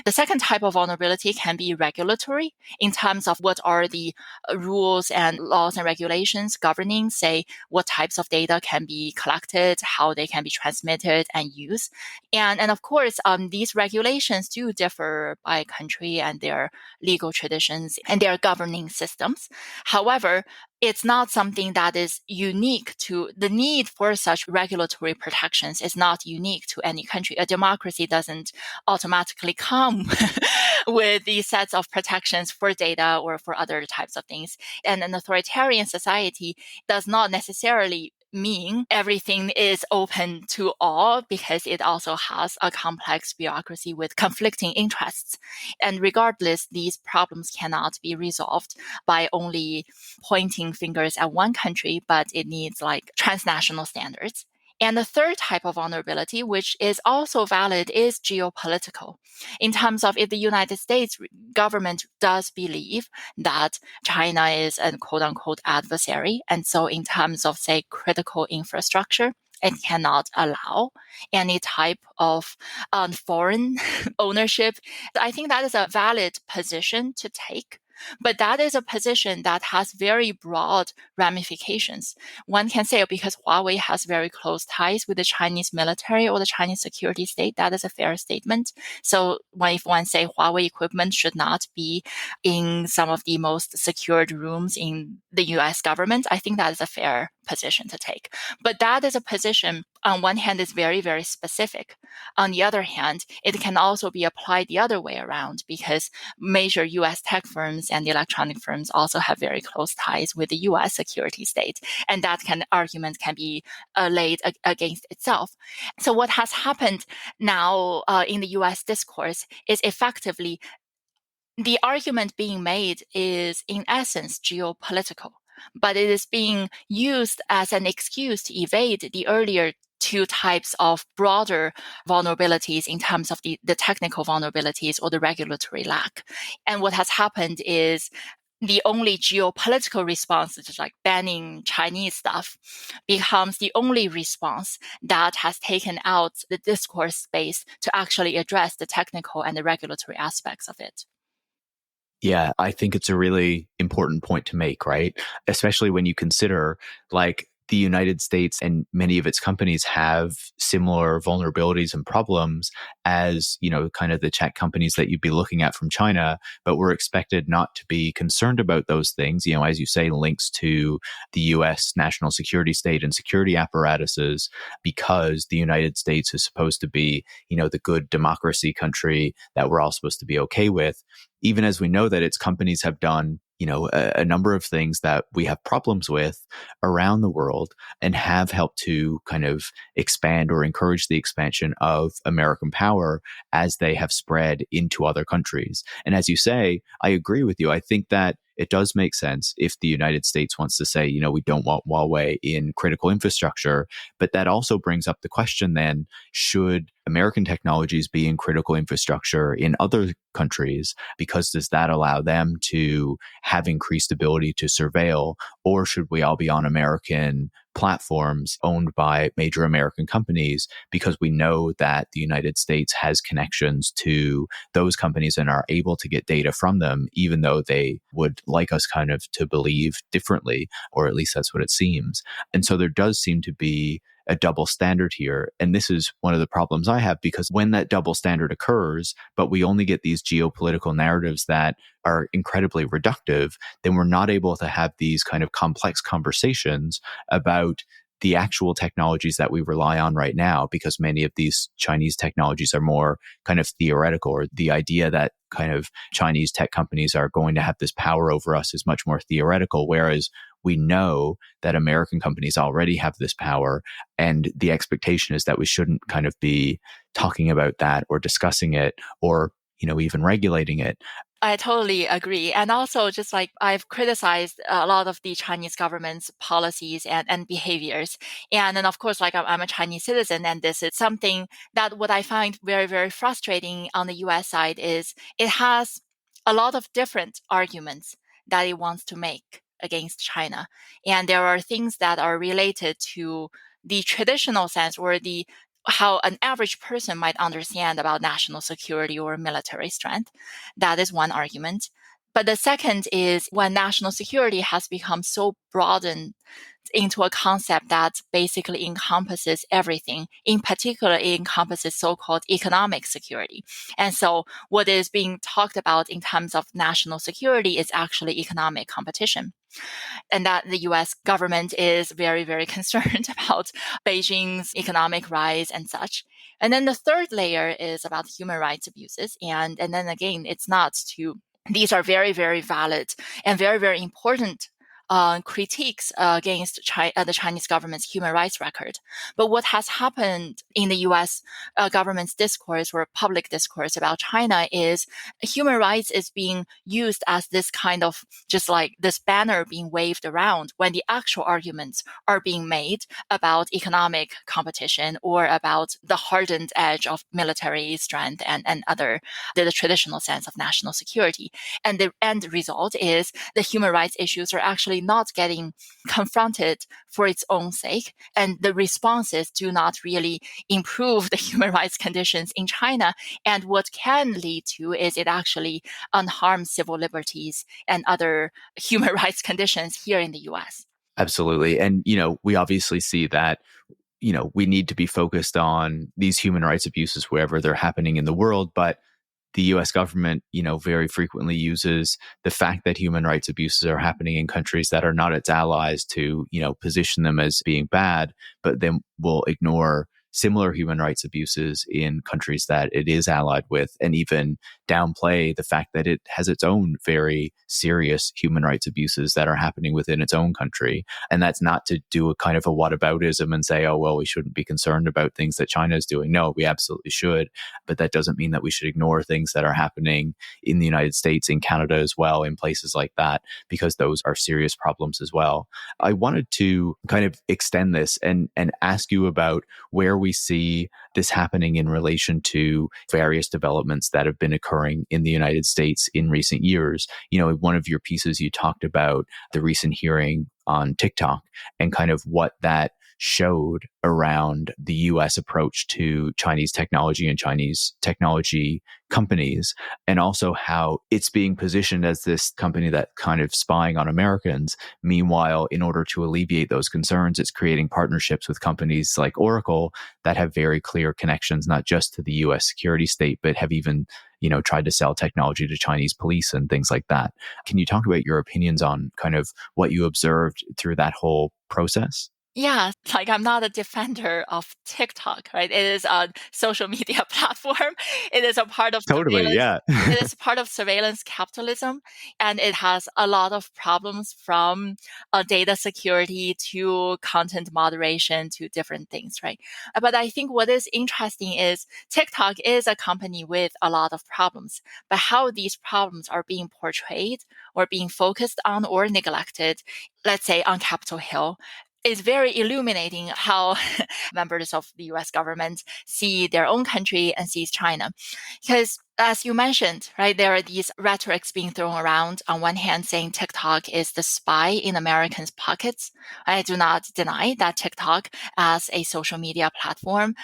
The second type of vulnerability can be regulatory in terms of what are the rules and laws and regulations governing, say, what types of data can be collected, how they can be transmitted and used. And of course, these regulations do differ by country and their legal traditions and their governing systems. However, it's not something that is unique to the need for such regulatory protections is not unique to any country. A democracy doesn't automatically come with these sets of protections for data or for other types of things. And an authoritarian society does not necessarily mean everything is open to all because it also has a complex bureaucracy with conflicting interests. And regardless, these problems cannot be resolved by only pointing fingers at one country, but it needs like transnational standards. And the third type of vulnerability, which is also valid, is geopolitical. In terms of if the United States government does believe that China is a quote unquote adversary, and so in terms of, say, critical infrastructure, it cannot allow any type of foreign ownership. I think that is a valid position to take. But that is a position that has very broad ramifications. One can say because Huawei has very close ties with the Chinese military or the Chinese security state, that is a fair statement. So if one say Huawei equipment should not be in some of the most secured rooms in the US government, I think that is a fair position to take. But that is a position, on one hand, is very, very specific. On the other hand, it can also be applied the other way around because major US tech firms and the electronic firms also have very close ties with the US security state. And that argument can be laid against itself. So what has happened now in the US discourse is effectively the argument being made is in essence geopolitical, but it is being used as an excuse to evade the earlier two types of broader vulnerabilities in terms of the technical vulnerabilities or the regulatory lack. And what has happened is the only geopolitical response, which is like banning Chinese stuff, becomes the only response that has taken out the discourse space to actually address the technical and the regulatory aspects of it. Yeah, I think it's a really important point to make, right? Especially when you consider like the United States and many of its companies have similar vulnerabilities and problems as, kind of the tech companies that you'd be looking at from China, but we're expected not to be concerned about those things, as you say, links to the US national security state and security apparatuses, because the United States is supposed to be, the good democracy country that we're all supposed to be okay with, even as we know that its companies have done a number of things that we have problems with around the world and have helped to kind of expand or encourage the expansion of American power as they have spread into other countries. And as you say, I agree with you. I think that it does make sense if the United States wants to say, we don't want Huawei in critical infrastructure. But that also brings up the question then, should American technologies be in critical infrastructure in other countries? Because does that allow them to have increased ability to surveil? Or should we all be on American platforms owned by major American companies, because we know that the United States has connections to those companies and are able to get data from them, even though they would like us kind of to believe differently, or at least that's what it seems. And so there does seem to be a double standard here. And this is one of the problems I have, because when that double standard occurs, but we only get these geopolitical narratives that are incredibly reductive, then we're not able to have these kind of complex conversations about the actual technologies that we rely on right now, because many of these Chinese technologies are more kind of theoretical, or the idea that kind of Chinese tech companies are going to have this power over us is much more theoretical, whereas we know that American companies already have this power, and the expectation is that we shouldn't kind of be talking about that or discussing it or, even regulating it. I totally agree. And also, just like I've criticized a lot of the Chinese government's policies and behaviors. And then, of course, like I'm a Chinese citizen, and this is something that what I find very, very frustrating on the US side is it has a lot of different arguments that it wants to make against China. And there are things that are related to the traditional sense, or the how an average person might understand about national security or military strength. That is one argument. But the second is when national security has become so broadened into a concept that basically encompasses everything. In particular, it encompasses so-called economic security. And so what is being talked about in terms of national security is actually economic competition. And that the US government is very, very concerned about Beijing's economic rise and such. And then the third layer is about human rights abuses. And then again, these are very, very valid and very, very important critiques against the Chinese government's human rights record. But what has happened in the US government's discourse or public discourse about China is human rights is being used as this kind of just like this banner being waved around, when the actual arguments are being made about economic competition or about the hardened edge of military strength and other the traditional sense of national security. And the end result is the human rights issues are actually not getting confronted for its own sake, and the responses do not really improve the human rights conditions in China. And what can lead to is it actually unharms civil liberties and other human rights conditions here in the US. Absolutely. And, we obviously see that we need to be focused on these human rights abuses wherever they're happening in the world. But the US government, very frequently uses the fact that human rights abuses are happening in countries that are not its allies to, position them as being bad, but then will ignore similar human rights abuses in countries that it is allied with, and even downplay the fact that it has its own very serious human rights abuses that are happening within its own country. And that's not to do a kind of a whataboutism and say, oh, well, we shouldn't be concerned about things that China is doing. No, we absolutely should. But that doesn't mean that we should ignore things that are happening in the United States, in Canada as well, in places like that, because those are serious problems as well. I wanted to kind of extend this and ask you about where we see this happening in relation to various developments that have been occurring in the United States in recent years. You know, in one of your pieces, you talked about the recent hearing on TikTok and kind of what that showed around the US approach to Chinese technology and Chinese technology companies, and also how it's being positioned as this company that kind of spying on Americans. Meanwhile, in order to alleviate those concerns, it's creating partnerships with companies like Oracle that have very clear connections, not just to the US security state, but have even, you know, tried to sell technology to Chinese police and things like that. Can you talk about your opinions on kind of what you observed through that whole process? Yeah, like I'm not a defender of TikTok, right? It is a social media platform. It is a part of Totally, surveillance. yeah. It is part of surveillance capitalism, and it has a lot of problems from data security to content moderation to different things, right? But I think what is interesting is TikTok is a company with a lot of problems, but how these problems are being portrayed or being focused on or neglected, let's say on Capitol Hill, is very illuminating how members of the US government see their own country and sees China. Because as you mentioned, right, there are these rhetorics being thrown around. On one hand, saying TikTok is the spy in Americans' pockets. I do not deny that TikTok, as a social media platform,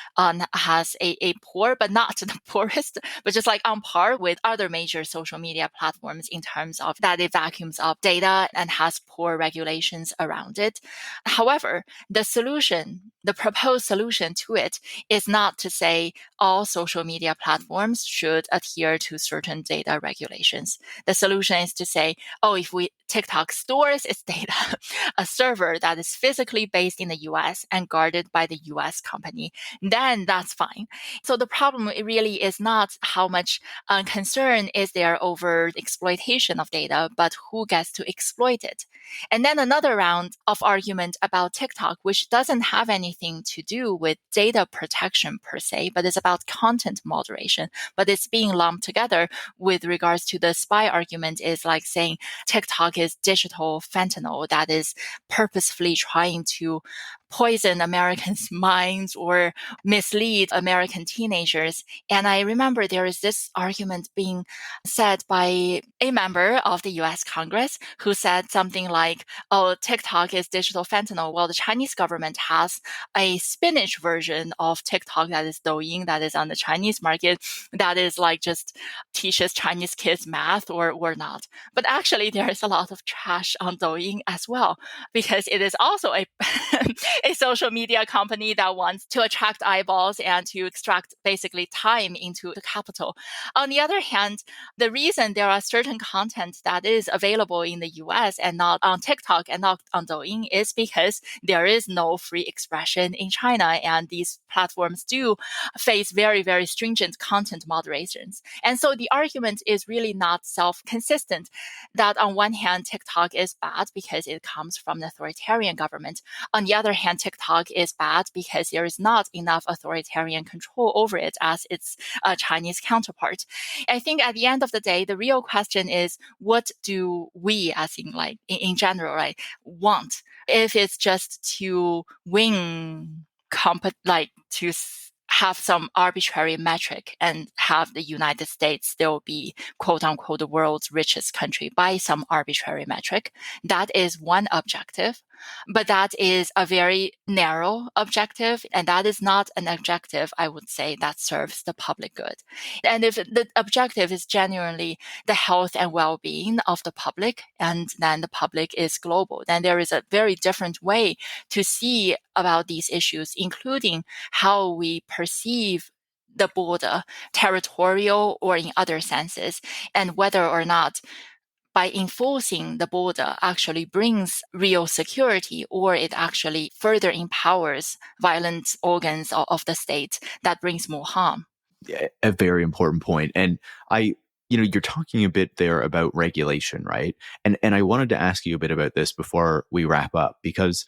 has a poor, but not the poorest, but just like on par with other major social media platforms in terms of that it vacuums up data and has poor regulations around it. However, the proposed solution to it is not to say all social media platforms should adhere to certain data regulations. The solution is to say, oh, if TikTok stores its data, a server that is physically based in the US and guarded by the US company, then that's fine. So the problem really is not how much concern is there over exploitation of data, but who gets to exploit it. And then another round of argument about TikTok, which doesn't have anything to do with data protection per se, but it's about content moderation. But it's being lumped together with regards to the spy argument, is like saying TikTok is digital fentanyl that is purposefully trying to poison Americans' minds or mislead American teenagers. And I remember there is this argument being said by a member of the US Congress who said something like, oh, TikTok is digital fentanyl. Well, the Chinese government has a spinach version of TikTok that is Douyin, that is on the Chinese market, that is like just teaches Chinese kids math or not. But actually, there is a lot of trash on Douyin as well, because it is also a a social media company that wants to attract eyeballs and to extract basically time into the capital. On the other hand, the reason there are certain content that is available in the US and not on TikTok and not on Douyin is because there is no free expression in China, and these platforms do face very, very stringent content moderations. And so the argument is really not self-consistent, that on one hand, TikTok is bad because it comes from an authoritarian government. On the other hand, TikTok is bad because there is not enough authoritarian control over it as its Chinese counterpart. I think at the end of the day, the real question is, what do we, as in general, right, want? If it's just to win, to have some arbitrary metric and have the United States still be, quote unquote, the world's richest country by some arbitrary metric, that is one objective. But that is a very narrow objective, and that is not an objective, I would say, that serves the public good. And if the objective is genuinely the health and well-being of the public, and then the public is global, then there is a very different way to see about these issues, including how we perceive the border, territorial or in other senses, and whether or not by enforcing the border actually brings real security, or it actually further empowers violent organs of the state that brings more harm. A very important point. And you're talking a bit there about regulation, right? And I wanted to ask you a bit about this before we wrap up, because,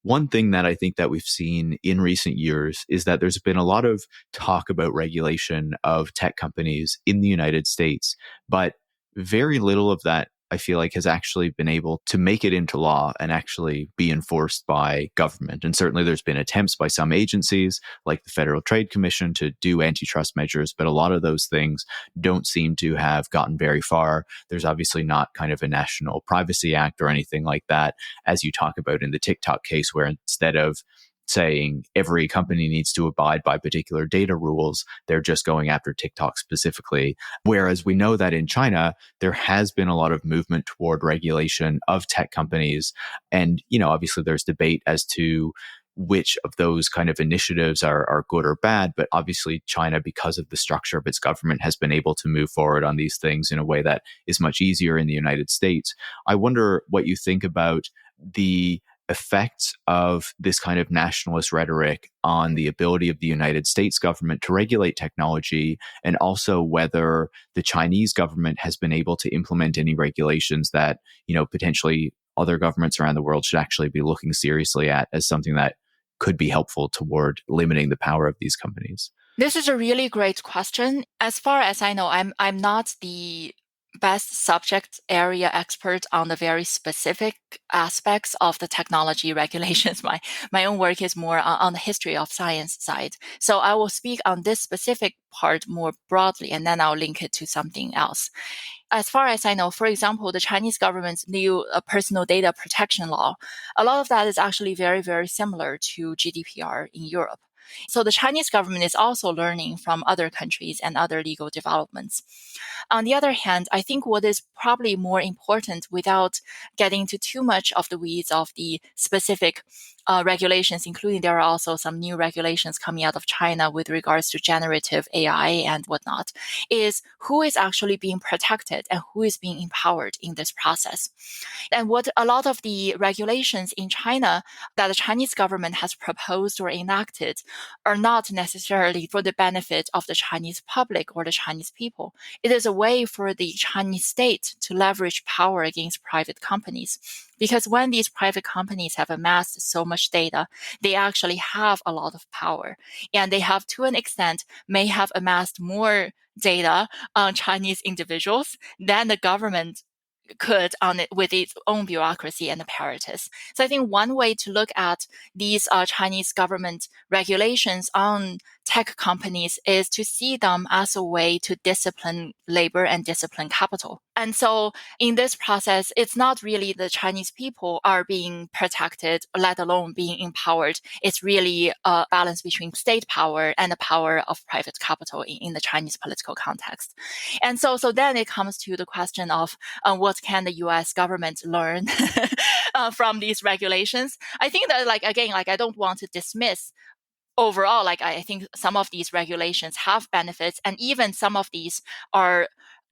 one thing that I think that we've seen in recent years is that there's been a lot of talk about regulation of tech companies in the United States, but very little of that I feel like has actually been able to make it into law and actually be enforced by government. And certainly there's been attempts by some agencies like the Federal Trade Commission to do antitrust measures, but a lot of those things don't seem to have gotten very far. There's obviously not kind of a National Privacy Act or anything like that, as you talk about in the TikTok case, where instead of saying every company needs to abide by particular data rules, they're just going after TikTok specifically. Whereas we know that in China, there has been a lot of movement toward regulation of tech companies. And, obviously there's debate as to which of those kind of initiatives are good or bad. But obviously China, because of the structure of its government, has been able to move forward on these things in a way that is much easier in the United States. I wonder what you think about the effects of this kind of nationalist rhetoric on the ability of the United States government to regulate technology, and also whether the Chinese government has been able to implement any regulations that, potentially other governments around the world should actually be looking seriously at as something that could be helpful toward limiting the power of these companies. This is a really great question. As far as I know, I'm not the best subject area expert on the very specific aspects of the technology regulations. My own work is more on the history of science side. So I will speak on this specific part more broadly, and then I'll link it to something else. As far as I know, for example, the Chinese government's new personal data protection law, a lot of that is actually very, very similar to GDPR in Europe. So the Chinese government is also learning from other countries and other legal developments. On the other hand, I think what is probably more important, without getting into too much of the weeds of the specific regulations, including there are also some new regulations coming out of China with regards to generative AI and whatnot, is who is actually being protected and who is being empowered in this process. And what a lot of the regulations in China that the Chinese government has proposed or enacted are not necessarily for the benefit of the Chinese public or the Chinese people. It is a way for the Chinese state to leverage power against private companies. Because when these private companies have amassed so much data, they actually have a lot of power. And they have, to an extent, may have amassed more data on Chinese individuals than the government could on it with its own bureaucracy and apparatus. So I think one way to look at these Chinese government regulations on tech companies is to see them as a way to discipline labor and discipline capital. And so in this process, it's not really the Chinese people are being protected, let alone being empowered. It's really a balance between state power and the power of private capital in the Chinese political context. And so then it comes to the question of what can the US government learn from these regulations? I think that, I don't want to dismiss overall, I think some of these regulations have benefits, and even some of these are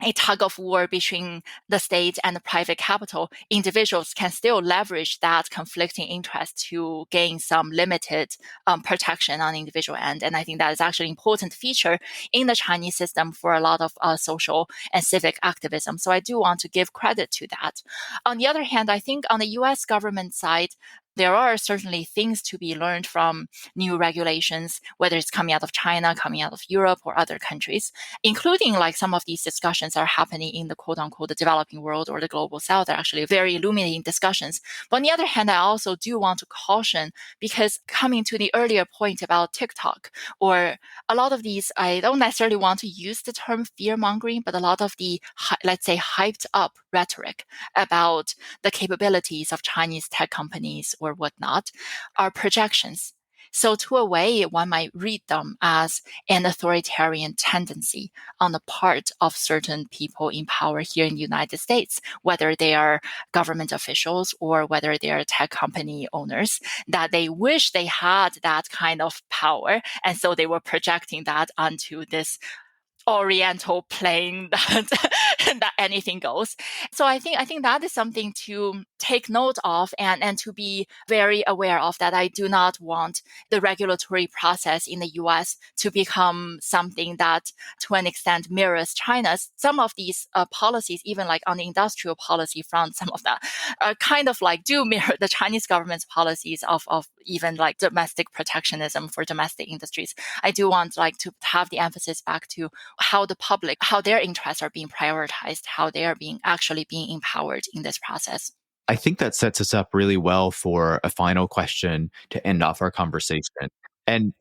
a tug of war between the state and the private capital. Individuals can still leverage that conflicting interest to gain some limited protection on the individual end. And I think that is actually an important feature in the Chinese system for a lot of social and civic activism. So I do want to give credit to that. On the other hand, I think on the US government side, there are certainly things to be learned from new regulations, whether it's coming out of China, coming out of Europe, or other countries, including some of these discussions are happening in the quote unquote the developing world or the global south. They're actually very illuminating discussions. But on the other hand, I also do want to caution, because coming to the earlier point about TikTok, or a lot of these, I don't necessarily want to use the term fear mongering, but a lot of the, let's say, hyped up rhetoric about the capabilities of Chinese tech companies or whatnot are projections. So to a way, one might read them as an authoritarian tendency on the part of certain people in power here in the United States, whether they are government officials or whether they are tech company owners, that they wish they had that kind of power. And so they were projecting that onto this oriental plane that that anything goes. So I think that is something to take note of and to be very aware of, that I do not want the regulatory process in the US to become something that to an extent mirrors China's. Some of these policies, even like on the industrial policy front, some of that kind of like do mirror the Chinese government's policies of even like domestic protectionism for domestic industries. I do want like to have the emphasis back to how the public, how their interests are being prioritized, how they are actually being empowered in this process. I think that sets us up really well for a final question to end off our conversation. And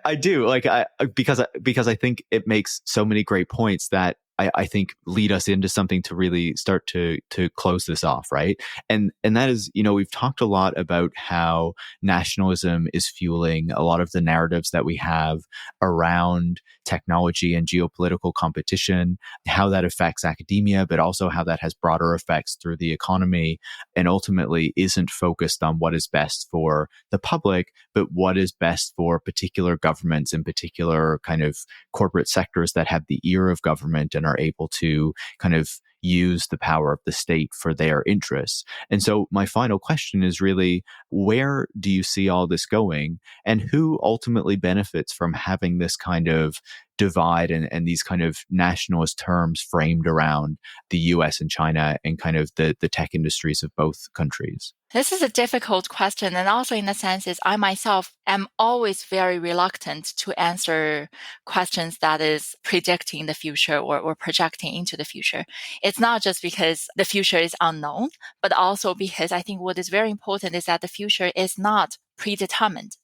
I do like because I think it makes so many great points that I think lead us into something to really start to close this off, right? And that is, we've talked a lot about how nationalism is fueling a lot of the narratives that we have around technology and geopolitical competition, how that affects academia, but also how that has broader effects through the economy, and ultimately isn't focused on what is best for the public, but what is best for particular governments and particular kind of corporate sectors that have the ear of government and are able to kind of use the power of the state for their interests. And so my final question is really, where do you see all this going, and who ultimately benefits from having this kind of divide and these kind of nationalist terms framed around the US and China and kind of the tech industries of both countries? This is a difficult question. And also in the sense is I myself am always very reluctant to answer questions that is predicting the future or projecting into the future. It's not just because the future is unknown, but also because I think what is very important is that the future is not predetermined.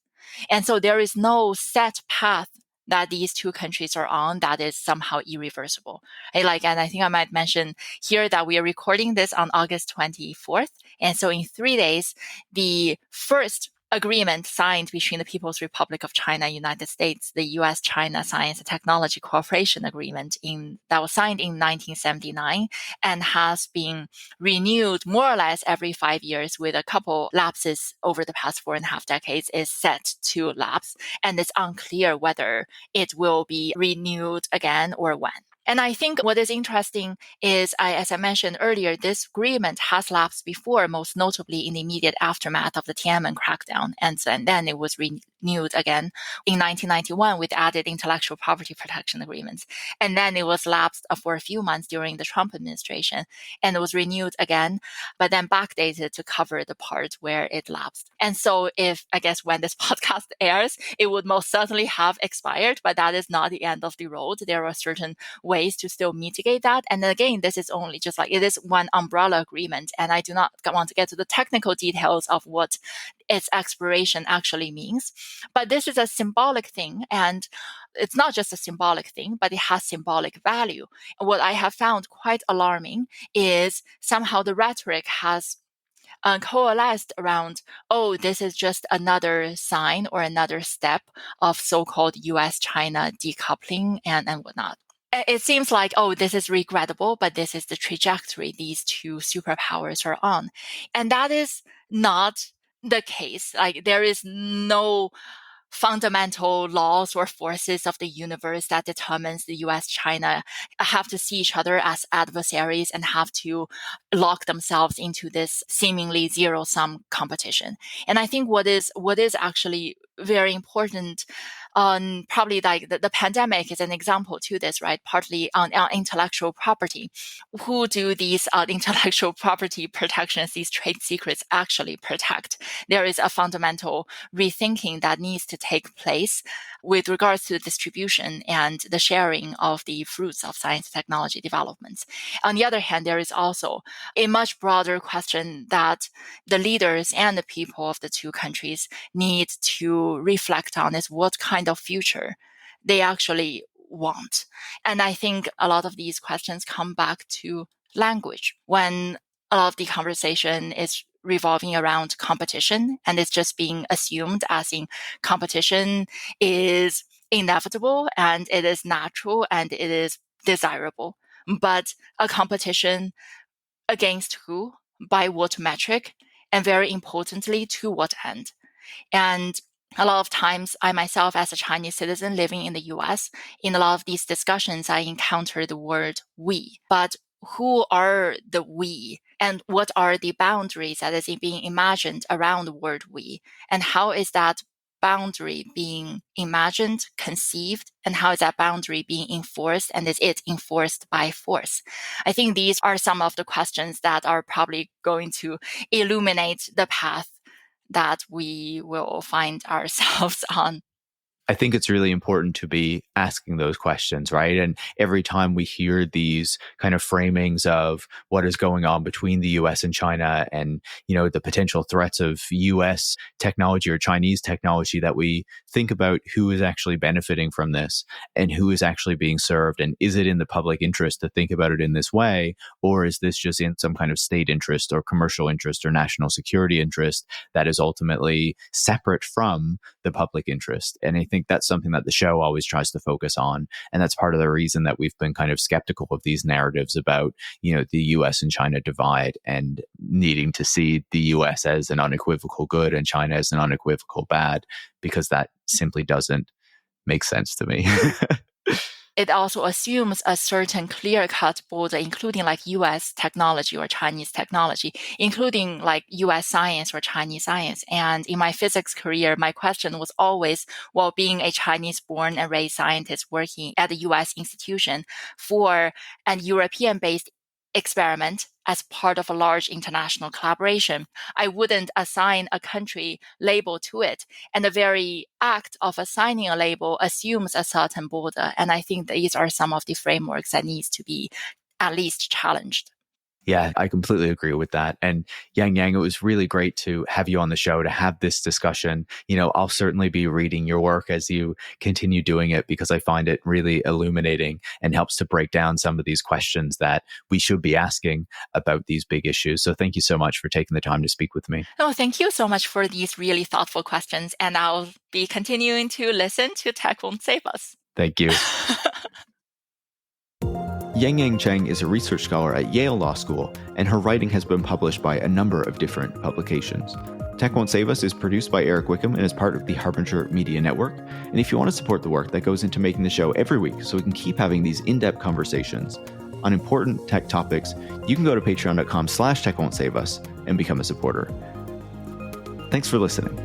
And so there is no set path that these two countries are on that is somehow irreversible. And I think I might mention here that we are recording this on August 24th. And so in 3 days, the first agreement signed between the People's Republic of China and United States, the US-China Science and Technology Cooperation Agreement that was signed in 1979 and has been renewed more or less every 5 years with a couple lapses over the past 4.5 decades, is set to lapse. And it's unclear whether it will be renewed again or when. And I think what is interesting is, as I mentioned earlier, this agreement has lapsed before, most notably in the immediate aftermath of the Tiananmen crackdown. And then it was renewed again in 1991 with added intellectual property protection agreements. And then it was lapsed for a few months during the Trump administration, and it was renewed again, but then backdated to cover the part where it lapsed. And so I guess when this podcast airs, it would most certainly have expired, but that is not the end of the road. There are certain ways to still mitigate that. And then again, this is only just like, it is one umbrella agreement. And I do not want to get to the technical details of what its expiration actually means. But this is a symbolic thing. And it's not just a symbolic thing, but it has symbolic value. What I have found quite alarming is somehow the rhetoric has coalesced around, this is just another sign or another step of so-called US-China decoupling and whatnot. It seems like, this is regrettable, but this is the trajectory these two superpowers are on. And that is not the case. Like, there is no fundamental laws or forces of the universe that determines the US-China have to see each other as adversaries and have to lock themselves into this seemingly zero-sum competition. And I think what is actually very important probably like the pandemic is an example to this, right? Partly on intellectual property. Who do these intellectual property protections, these trade secrets actually protect? There is a fundamental rethinking that needs to take place with regards to the distribution and the sharing of the fruits of science and technology developments. On the other hand, there is also a much broader question that the leaders and the people of the two countries need to reflect on, is what kind of future they actually want. And I think a lot of these questions come back to language. When a lot of the conversation is revolving around competition, and it's just being assumed as in competition is inevitable and it is natural and it is desirable. But a competition against who, by what metric, and very importantly, to what end? And A lot of times, I myself, as a Chinese citizen living in the US, in a lot of these discussions, I encounter the word we. But who are the we? And what are the boundaries that is being imagined around the word we? And how is that boundary being imagined, conceived, and how is that boundary being enforced, and is it enforced by force? I think these are some of the questions that are probably going to illuminate the path that we will find ourselves on. I think it's really important to be asking those questions, right? And every time we hear these kind of framings of what is going on between the US and China and, the potential threats of US technology or Chinese technology, that we think about who is actually benefiting from this and who is actually being served. And is it in the public interest to think about it in this way? Or is this just in some kind of state interest or commercial interest or national security interest that is ultimately separate from the public interest? And I think that's something that the show always tries to focus on. And that's part of the reason that we've been kind of skeptical of these narratives about, the US and China divide and needing to see the US as an unequivocal good and China as an unequivocal bad, because that simply doesn't make sense to me. It also assumes a certain clear-cut border, including like US technology or Chinese technology, including like US science or Chinese science. And in my physics career, my question was always, well, being a Chinese-born and raised scientist working at a US institution for an European-based experiment as part of a large international collaboration, I wouldn't assign a country label to it. And the very act of assigning a label assumes a certain border. And I think these are some of the frameworks that needs to be at least challenged. Yeah, I completely agree with that. And Yangyang, it was really great to have you on the show to have this discussion. I'll certainly be reading your work as you continue doing it, because I find it really illuminating and helps to break down some of these questions that we should be asking about these big issues. So thank you so much for taking the time to speak with me. Oh, thank you so much for these really thoughtful questions. And I'll be continuing to listen to Tech Won't Save Us. Thank you. Yangyang Cheng is a research scholar at Yale Law School, and her writing has been published by a number of different publications. Tech Won't Save Us is produced by Eric Wickham and is part of the Harbinger Media Network. And if you want to support the work that goes into making the show every week so we can keep having these in-depth conversations on important tech topics, you can go to patreon.com/techwon'tsaveus and become a supporter. Thanks for listening.